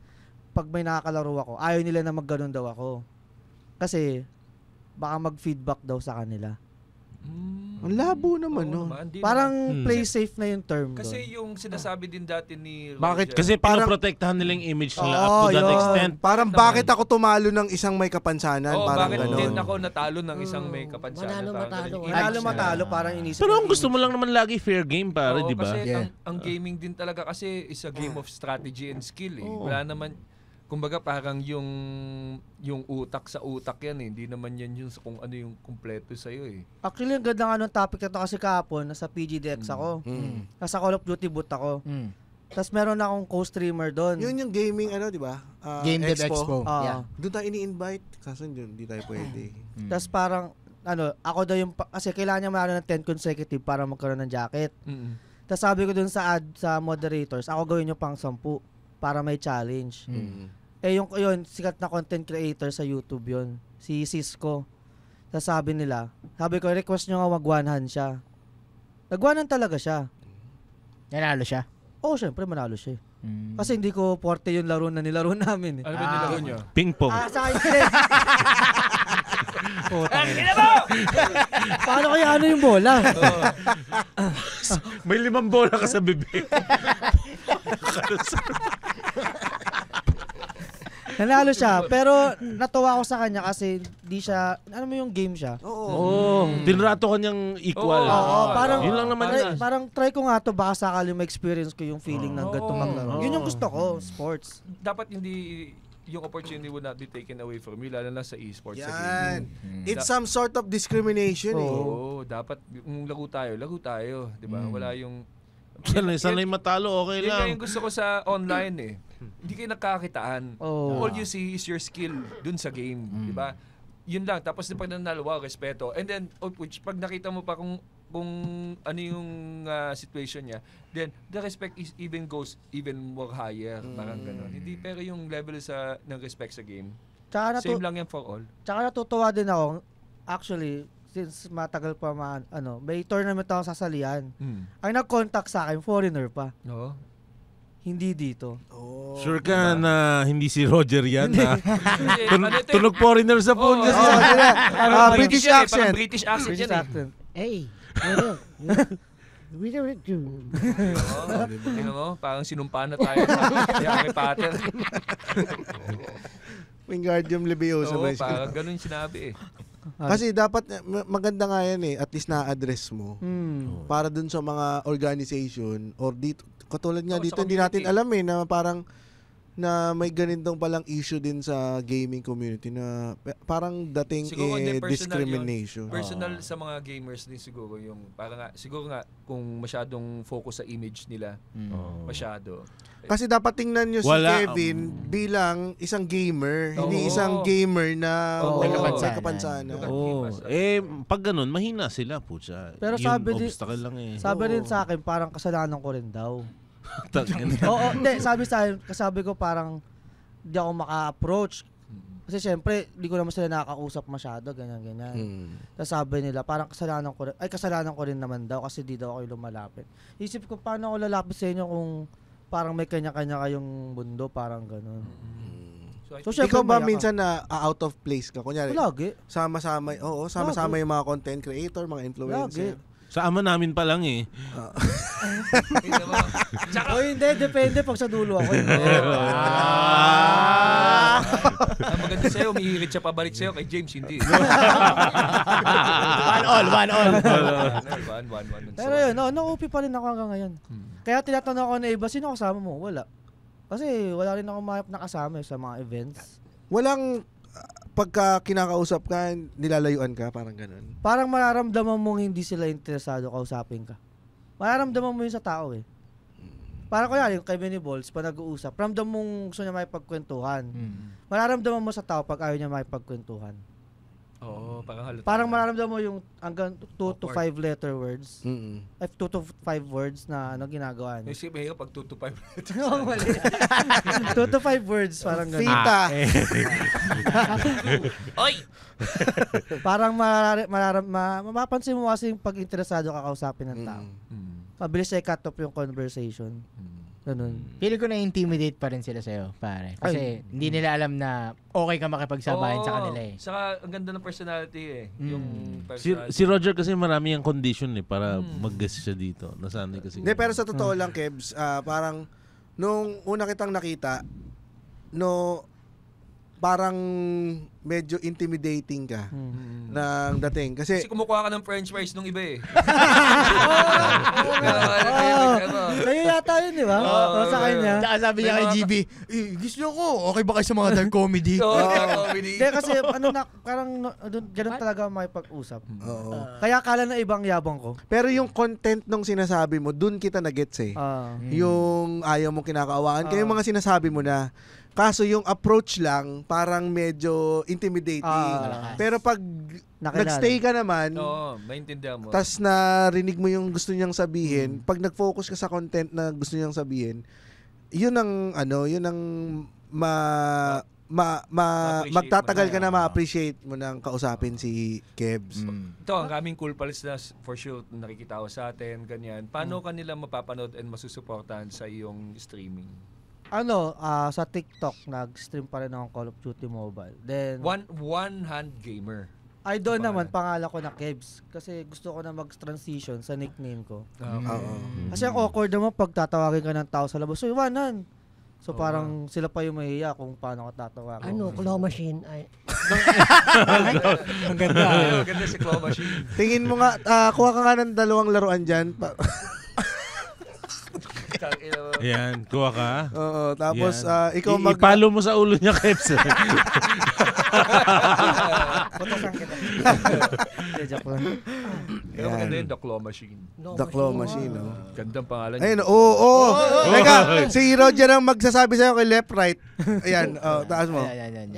pag may nakakalaro ako, ayaw nila na magganon daw ako. Kasi, baka mag-feedback daw sa kanila. ang labo naman, no? Parang play safe na yung term doon. Kasi yung sinasabi din dati ni Roger. Bakit? Kasi pinoprotektahan nila yung image nila up to that yun. extent. Parang bakit ako tumalo ng isang may kapansanan? Parang bakit ganon. din ako natalo ng isang may kapansanan? Matalo, parang inisip. Pero ang gusto mo lang naman lagi fair game, pare, di ba? Kasi ang gaming din talaga kasi is a game of strategy and skill eh. Wala naman, kumbaga parang yung utak sa utak yan eh. Hindi naman yan yung kung ano yung kumpleto sa'yo eh. Actually, ang ganda nga nung topic na to kasi kahapon, nasa PGDX ako. Nasa Call of Duty boot ako. Tapos meron akong co-streamer doon. Yun yung gaming, di ba? Game Dev Expo. Yeah. Doon tayo ini-invite. Kaso yun, hindi tayo pwede. Tapos parang, ako daw yung, kasi kailangan niya manalo ng 10 consecutive para magkaroon ng jacket. Tapos sabi ko dun sa moderators, ako gawin nyo pang 10 para may challenge. Yung sikat na content creator sa YouTube yun. Si Cisco. Tapos sabi ko, request nyo nga mag-1-hand siya. Nag-1-hand talaga siya. Nanalo siya? Oo, syempre manalo siya. Kasi hindi ko porte yung laro na nilaro namin. Ano ba nilaro nyo? Ping pong. Sa hindi. Paano kaya yung bola? May 5 bola ka sa bibig. Nanalo siya, pero natuwa ko sa kanya kasi di siya, ano mo yung game siya? Oo. Tinrato kanyang equal. Oo, parang, Yun lang naman yan. parang try ko nga to, baka sakali ma-experience ko yung feeling ng ganito maglaro. Yun yung gusto ko, sports. Dapat hindi yung opportunity will not be taken away from you, lalo na sa esports. Sa Yan. gaming. It's some sort of discrimination eh. Oo, dapat kung lago tayo, 'di ba? Wala yung Sanay matalo, okay yun nga lang. yung gusto ko sa online eh. Hindi kayo nagkakitaan. All you see is your skill dun sa game, 'di ba? Yun lang. Tapos pag nanalo, wow, respeto. And then which pag nakita mo pa kung ano yung situation niya, then the respect is goes even more higher, parang gano'n. Hindi, pero yung level ng respect sa game, same lang yan for all. Tsaka natutuwa din ako, actually, since matagal pa may tournament ako sasalihan. Ang nag-contact sa akin, foreigner pa. Oo. Hindi dito. Sure ka na hindi si Roger yan? Tunog foreigner sa phone kasi. British accent. British accent yan eh. Hey, we don't do. Tingnan mo, parang sinumpaan na tayo sa Harry Potter. Wingardium Leviosa Oo, ba siya? parang ganun yung sinabi eh. Kasi dapat maganda nga yan eh, at least na-address mo. Para dun sa mga organization or dito, katulad nga dito, hindi natin alam eh, na parang na may ganitong palang issue din sa gaming community na parang dating Siguro hindi, personal discrimination. Personal sa mga gamers din siguro yung siguro nga kung masyadong focus sa image nila. Masyado. Kasi dapat tingnan nyo si Wala, Kevin bilang isang gamer, hindi Oo. isang gamer na May kapansanan. Pag ganun, mahina sila, putya. Pero Yung sabi obstacle lang eh. Sabi rin sa akin, parang kasalanan ko rin daw. Tangina. Oo, hindi, sabi ko parang hindi ako maka-approach. Kasi syempre, hindi ko naman sila nakakausap masyado, ganyan. Tapos sabi nila, parang kasalanan ko rin naman daw kasi di daw ako lumalapit. Isip ko, paano ako lalapit sa inyo kung parang may kanya-kanya kayong mundo, parang ganun. So, Ikaw ba minsan na out of place ka? Kunyari, lagi. sama-sama yung mga content creator, mga influencer. Sa ama namin pa lang eh. O hindi, depende pag sa dulo ako. Ang maganda sa'yo, umihirit siya pabalik sa'yo, kay James hindi. One all. One. Pero yun, na-OP pa rin ako hanggang ngayon. Kaya tinatanong ako na iba, sino kasama mo? Wala. Kasi wala rin ako nakasama sa mga events. Walang pagka kinakausap ka, nilalayuan ka, parang ganun. Parang mararamdaman mong hindi sila interesado kausapin ka. Mararamdaman mo yun sa tao eh. Parang kuya, yung kay Benny Balls, pa nag-uusap, ramdam mong gusto niya makipagkwentuhan. Mararamdaman mo sa tao pag ayaw niya makipagkwentuhan. Oo, parang halata. Parang mararamdaman mo yung hanggang 2 to 5 letter words. 2 to 5 words na ginagawa niya. Isip mo pag 2 to 5 letters. Oo, mali. 2 to 5 words, parang gano'n. Fita. Oy! Parang mapapansin mo kasi pag interesado ka kausapin ng tao. Mabilis siya i-cut off yung conversation. Ganun. Feeling ko na-intimidate pa rin sila sa'yo, pare. Kasi hindi nila alam na okay ka makipagsabayan sa kanila eh. Saka ang ganda ng personality eh. Yung Si Roger kasi marami ang condition eh para mag-guest siya dito. Nasanay kasi. Hindi, pero sa totoo lang, Kebs, parang nung una kitang nakita, parang medyo intimidating ka ng dating. Kasi kumukuha ka ng french fries nung iba eh. Kayo yata yun, di ba? Sa kanya. Tsaka sabi niya kay GB, gusto ko, okay ba kayo sa mga dark comedy? Hindi, kasi parang ganun talaga makipag-usap. Kaya akala na ibang yabang ko. pero yung content nung sinasabi mo, dun kita na-gets eh. Yung ayaw mong kinakaawaan. Kaya yung mga sinasabi mo na, kaso yung approach lang, parang medyo intimidating. Pero pag nagstay ka naman, maintindihan mo. tas narinig mo yung gusto niyang sabihin, pag nag-focus ka sa content na gusto niyang sabihin, yun ang magtatagal ka na ma-appreciate mo nang kausapin si Kebs. Ito, ang kaming cool pals na for sure nakikita ko sa atin, ganyan. Paano kanila mapapanood and masusuportahan sa iyong streaming? Sa TikTok, nag-stream pa rin ako Call of Duty Mobile. Then, One hand gamer. ay doon naman, pangalan ko na Kebs. Kasi gusto ko na mag-transition sa nickname ko. Kasi ang awkward naman pag tatawagin ka ng tao sa labas. So, One hand. So parang sila pa yung mahiya kung paano ka tatawa. Ano, claw machine. Ay, Ang ganda. Ang ganda si claw machine. Tingin mo nga, kuha ka nga ng 2 laruan dyan. Yan, kuha ka. Oo, tapos Yan. ikaw Ipalo mo sa ulo niya, Keps. Putasan kita. Joke lang. Pero maganda yung The Claw Machine. The claw machine, oh. Gandang pangalan. Ayun, oo. Teka, si Roger ang magsasabi sa'yo kay left, right. Ayan, taas mo. Yan.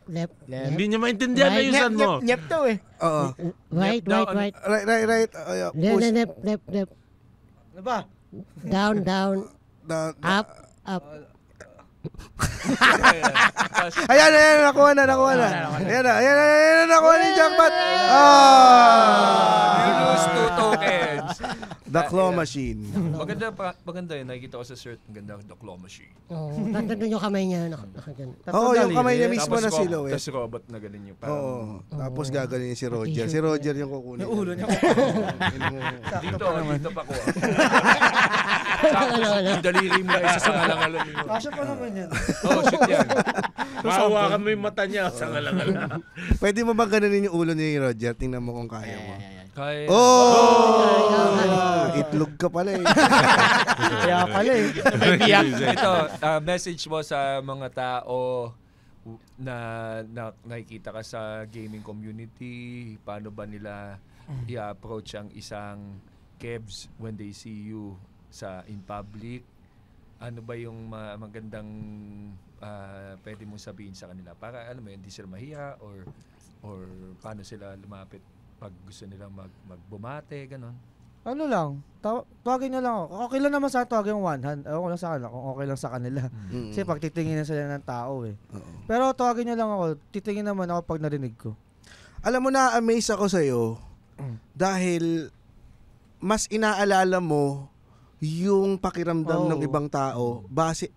left. Hindi niya maintindihan na yusan mo. Nyep daw eh. Oo. Right. Right. Push. Left. Ano ba? Down. Up. Ayan, nakuha na. Ayan na, nakuha ni jackpot. You lose 2 tokens. The claw machine. Maganda yun. Nakikita ko sa shirt. Maganda The Claw Machine. Nandun yung kamay niya. Nakagan. Oo, yung kamay niya mismo na Tapos silhouette. Tapos robot na ganun yung Oo. Tapos gagaling si Roger. Si Roger yung kukunin. Yung ulo niya. Dito pa ko. Yung daliri mo na isa sa ngalangalan niyo. Kasya pa naman yan. Oh, shit yan. Mahawakan mo yung mata niya sa ngalangalan. Pwede mo bang ganunin yung ulo ni Roger? Tingnan mo kung kaya mo. Kaya. Itlog ka pala eh. Kaya pala eh. Ito, message mo sa mga tao na nakikita ka sa gaming community, paano ba nila i-approach ang isang Kebs when they see you in public? Ano ba yung magandang pwede mong sabihin sa kanila para alam mo hindi sila mahiya or paano sila lumapit pag gusto nilang magbumate, ganon? Ano lang, tawagin nyo lang ako. Okay lang naman sa tawagin yung one hand. Ako lang sa kanila kung okay lang sa kanila. Kasi pag titingin na sila ng tao eh. Pero tawagin nyo lang ako, titingin naman ako pag narinig ko. Alam mo, na-amaze ako sa'yo dahil mas inaalala mo yung pakiramdam ng ibang tao base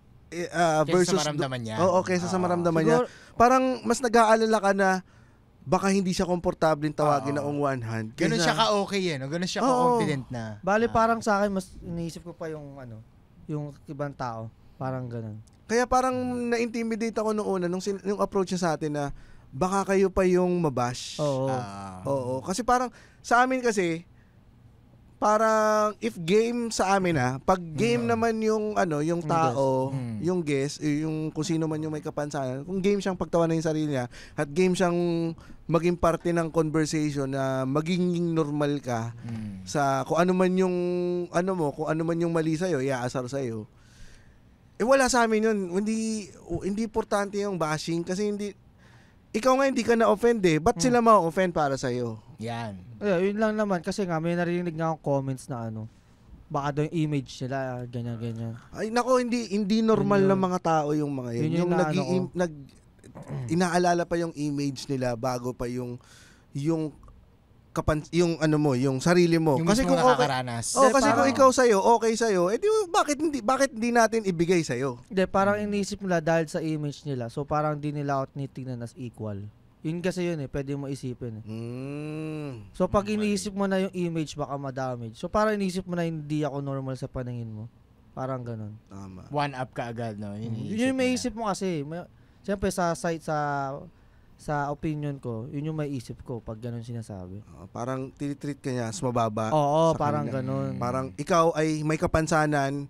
versus sa maramdaman niya. Oo, kaysa sa maramdaman niya. Parang mas nag-aalala ka na baka hindi siya komportableng tawagin na one hand. Ganun siya ka-okay eh. No? Ganun siya ka-confident na. Bali parang sa akin, mas iniisip ko pa yung yung ibang tao. Parang ganun. Kaya parang na-intimidate ako noong una, nung approach niya sa atin na baka kayo pa yung mabash. Oo. Kasi parang sa amin kasi, parang if game sa amin pag game naman yung yung tao, yung guest, yung kung sino man yung may kapansanan, kung game siyang pagtawanan yung sarili niya at game siyang maging parte ng conversation na maging normal ka sa kung ano man yung kung ano man yung mali sa iyo, iaasar sa iyo. Wala sa amin yun. Hindi importante yung bashing kasi ikaw nga hindi ka na-offend ba't sila ma-offend para sa iyo? Yan. Yun lang naman kasi nga may narinig nga akong comments na baka daw yung image nila ganyan. Ay nako, hindi normal na mga tao yung mga yun. Yung inaalala pa yung image nila bago pa yung sarili mo. Yung kasi kung nakakaranas. okay, kasi kung ikaw sa'yo, okay sa'yo, bakit hindi natin ibigay sa'yo? Hindi, parang inisip nila dahil sa image nila. So parang di nila ako tinitingnan as equal. Yun kasi yun pwede mo isipin So pag iniisip mo na yung image, baka ma-damage. So parang iniisip mo na hindi ako normal sa paningin mo. Parang ganun. Tama. One up ka agad, no? Yun yung may isip mo kasi. Siyempre sa site, sa opinion ko, yun yung may isip ko pag ganun sinasabi. Parang tinitreat ka niya as mababa. Oo, kanila. parang ganun. Parang ikaw ay may kapansanan,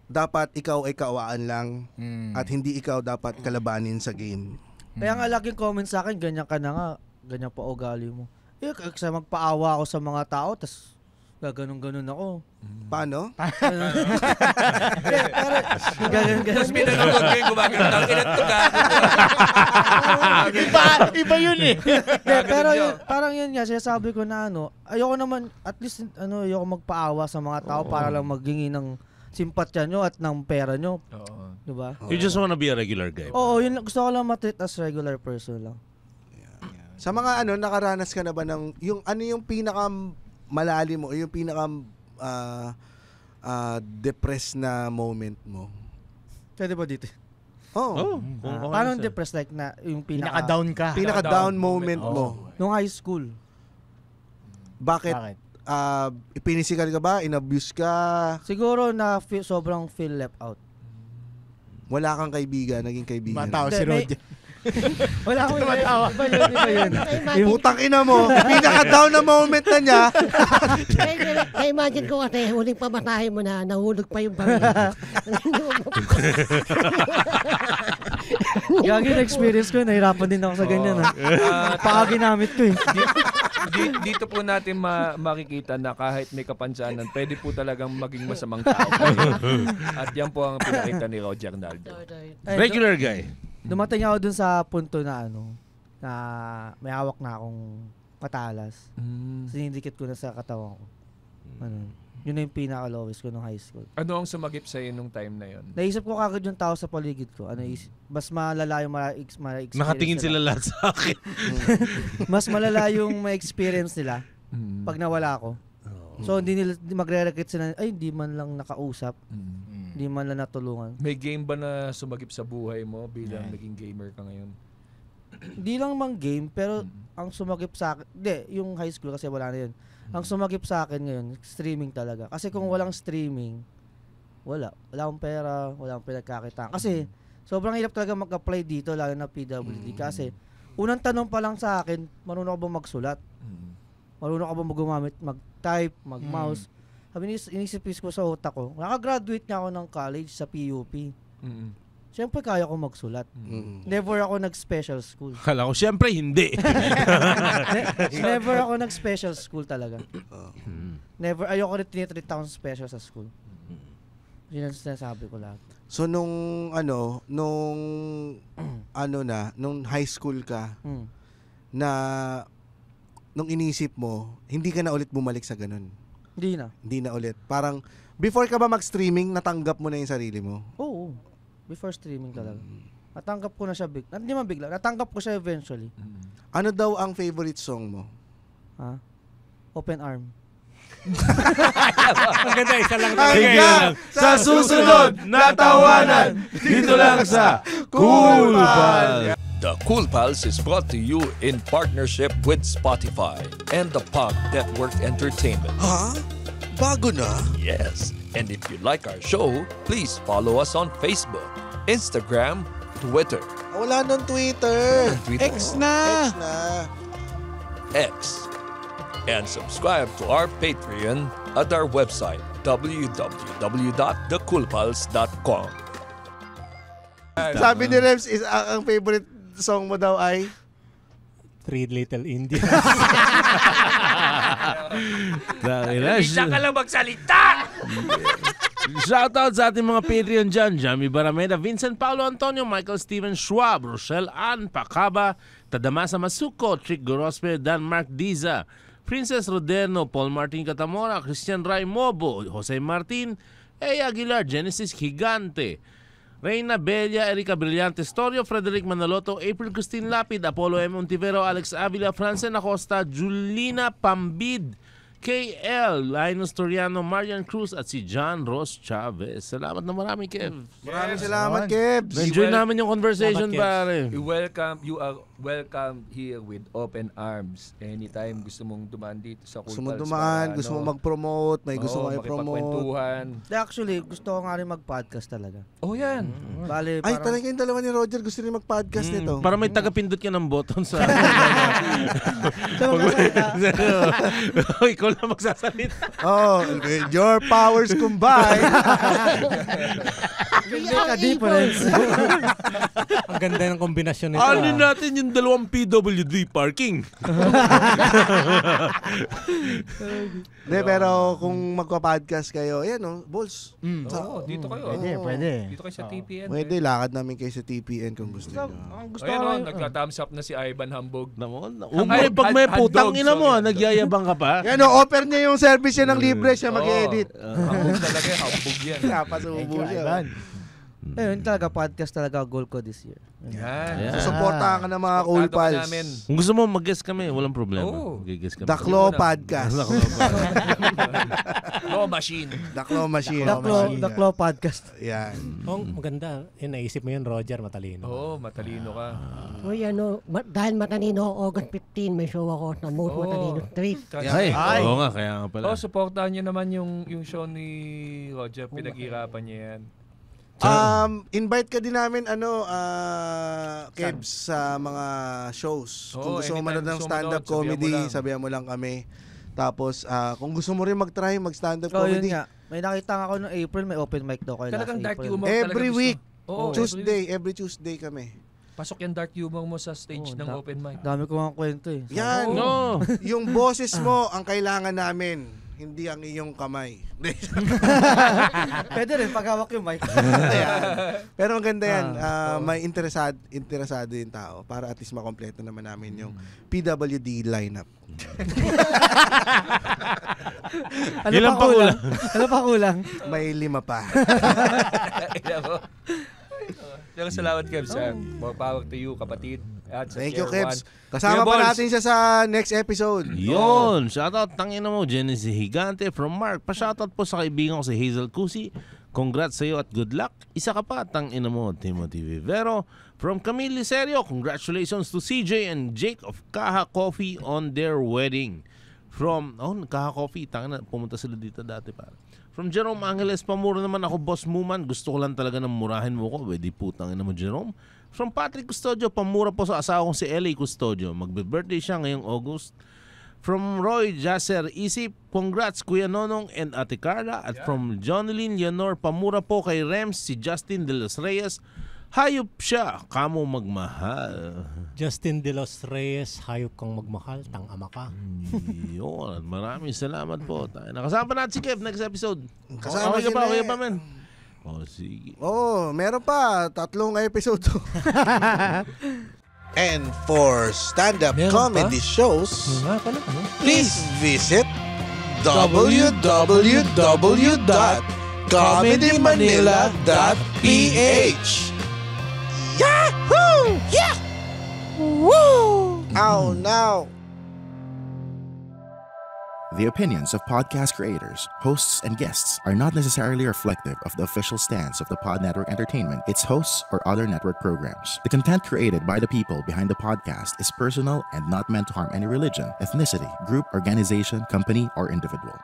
dapat ikaw ay kaawaan lang at hindi ikaw dapat kalabanin sa game. Kaya nga laging comment sa akin, ganyan ka na nga, ganyan pa ugali mo. Kasi magpaawa ako sa mga tao, tas gaganon-ganon ako. Paano? Ganon-ganon. Tapos pinanood ko yung gumagano. Kinanto ka. Iba yun eh. Pero parang yun nga, sinasabi ko na ayoko naman, at least ayoko magpaawa sa mga tao para lang maghingi ng simpatya nyo at ng pera nyo. Diba? You just wanna be a regular guy. Oo, yun gusto ko lang matreat as regular person lang. Sa mga nakaranas ka na ba ng yung pinaka malalim mo, yung pinaka depressed na moment mo? Pwede ba dito? Paano Paano depressed like na yung pinaka-down ka? Pinaka-down moment mo. Nung high school. Bakit? Ipinisikal ka ba? In-abuse ka? Siguro na sobrang feel left out. wala kang kaibigan, naging kaibigan. Matawa si Roger. Wala akong iba yun. Putang ina mo, pinaka-down na moment na niya. Imagine ko kasi huling pamatahin mo na nahulog pa yung baril. Gagi na experience ko, nahirapan din ako sa ganyan. Paka ginamit ko eh. Dito po natin makikita na kahit may kapansanan, pwede po talagang maging masamang tao. At yan po ang pinakita ni Roger Naldo. Regular guy. Dumating ako dun sa punto na na may hawak na akong patalas. Sinindikit ko na sa katawan ko. Yun na yung pinaka-lowest ko nung high school. Ano ang sumagip sa'yo nung time na yun? Naisip ko kagad yung tao sa paligid ko. Mas malala yung ma-experience Nakatingin sila lahat sa akin. Mas malala yung ma-experience nila pag nawala ako. So hindi nila magre-regret sila, ay hindi man lang nakausap. Hindi man lang natulungan. May game ba na sumagip sa buhay mo bilang naging gamer ka ngayon? Hindi lang mang game, pero ang sumagip sa akin, yung high school kasi wala na yun. Ang sumagip sa akin ngayon, streaming talaga. Kasi kung walang streaming, wala akong pera, wala akong pinagkakitaan. Kasi sobrang hirap talaga mag-apply dito, lalo na PWD. Kasi unang tanong pa lang sa akin, marunong ka ba magsulat? Marunong ka ba gumamit, mag-type, mag-mouse? Sabi inisip ko sa utak ko, nakagraduate nga ako ng college sa PUP. Siyempre kaya ko magsulat. Never ako nag-special school. Kala ko, siyempre hindi. Never ako nag-special school talaga. Never. Ayoko rin tinitreat akong special sa school. Yun ang sinasabi ko lahat. So nung high school ka, nung inisip mo, hindi ka na ulit bumalik sa ganun. Hindi na ulit. Parang, before ka ba mag-streaming, natanggap mo na yung sarili mo? Oo. Before streaming talaga. Natanggap ko na siya hindi man bigla. Natanggap ko siya eventually. Ano daw ang favorite song mo? Open Arm. Ang ganda, isa lang. Hanggang sa susunod na tawanan, dito lang sa Cool Pals. The Cool Pals is brought to you in partnership with Spotify and the Pop Network Entertainment. Ha? Bago na? Yes. And if you like our show, please follow us on Facebook, Instagram, Twitter. Wala nang Twitter. X na. X. And subscribe to our Patreon at our website, www.thecoolpals.com. Sabi ni Rems, ang favorite song mo daw ay? Three Little Indians. Isa ka lang magsalita! Shoutout sa ating mga Patreon dyan. Jamie Barameda, Vincent Paulo Antonio, Michael Steven Schwab, Rochelle Ann Pacaba, Tadamasa Masuko, Trick Gorospe, Dan Mark Diza, Princess Roderno, Paul Martin Catamora, Christian Ray Mobo, Jose Martin, A. Aguilar, Genesis Gigante, Reina Bella, Erika Brillante Storio, Frederick Manaloto, April Christine Lapid, Apollo M. Ontivero, Alex Avila, Francen Acosta, Julina Pambid, KL, Linus Toriano, Marian Cruz at si John Ross Chavez. Salamat na marami, Kev. Maraming salamat, Kev. Enjoy namin yung conversation, pare. You are welcome here with open arms. Anytime gusto mong dumaan dito sa Cool Pals. Gusto mong dumaan, gusto mong mag-promote, may gusto mong i-promote. Actually, gusto ko nga rin mag-podcast talaga. Oh, yan. Bale, Ay, talaga yung dalawa ni Roger gusto rin mag-podcast nito. Para may tagapindot ka ng button sa... Ikaw lang magsasalita. Oh, with your powers combined. Make a difference. Ang ganda ng kombinasyon nito. Alin natin yung dalawang PWD parking. Hindi, pero kung magpa-podcast kayo, ayan o, Balls. Dito kayo. Pwede. Dito kayo sa TPN. Pwede, lakad namin kayo sa TPN kung gusto nyo. Ang gusto Ayan ko o, nagka-thumbs up na si Ivan Hambog. Pag may putang ina mo, nagyayabang ka pa. Yan o, offer niya yung service niya ng libre, siya mag-edit. Hambog talaga, hambog yan. Napasubo siya. Ayun talaga, podcast talaga goal ko this year. Yan. Susuportahan ka ng mga Cool Pals. Kung gusto mo mag-guest kami, walang problema. Oo. Mag-guest kami. The Claw Podcast. Law Machine. The Claw Machine. The Claw Podcast. Yan. Oh, maganda. Naisip mo yun, Roger, matalino. Oo, matalino ka. Uy, dahil matalino ako, August 15, may show ako sa Mood Matalino Street. Ay, oo nga, kaya nga pala. Supportahan nyo naman yung show ni Roger. Pinag-irapan niya yan. Invite ka din namin Kebs sa mga shows. Kung gusto mo manood ng stand-up comedy, sabihan mo lang kami. Tapos kung gusto mo rin mag-try mag-stand-up comedy. Yun nga. May nakita nga ako noong April, may open mic daw kayo. Talagang dark humor every week. Tuesday, every Tuesday kami. Pasok yung dark humor mo sa stage ng open mic. Dami ko nga kwento eh. Yan. Yung boses mo ang kailangan namin, hindi ang iyong kamay. Pwede rin paghawak yung mic. Pero ang ganda yan. May interesado yung tao para at least makompleto naman namin yung PWD lineup. Ano pa kulang? May 5 pa. Pero salamat, Kebs. More power to you, kapatid. Thank you, Kebs. Kasama pa natin siya sa next episode. Yun. Shoutout, tangina mo, Genesis Higante from Mark. Pa-shoutout po sa kaibigan ko si Hazel Cusi. Congrats sa iyo at good luck. Isa ka pa, tangina mo, Timothy Vivero. From Camille Liserio, congratulations to CJ and Jake of Kaha Coffee on their wedding. From, Kaha Coffee, tangina, pumunta sila dito dati para. From Jerome Angeles, pamura naman ako, Boss Muman. Gusto ko lang talaga ng murahin mo ko. Pwede putang ina mo, Jerome. From Patrick Custodio, pamura po sa asawa kong si Ellie Custodio. Magbe-birthday siya ngayong August. From Roy Jasser Isip, congrats Kuya Nonong and Ate Carla. At from Jonilyn Leonor, pamura po kay Rems si Justin De Los Reyes. Hayop siya, kamo magmahal. Justin De Los Reyes, hayop kang magmahal, tang-ama ka. Yun, maraming salamat po. Nakasama natin si Kev next episode. Kasama ka pa, man. Sige. Meron pa. 3 episode to. And for stand-up comedy shows, please visit www.comedymanila.ph. Yahoo! Yeah! Woo! Oh no! The opinions of podcast creators, hosts, and guests are not necessarily reflective of the official stance of the Pod Network Entertainment, its hosts, or other network programs. The content created by the people behind the podcast is personal and not meant to harm any religion, ethnicity, group, organization, company, or individual.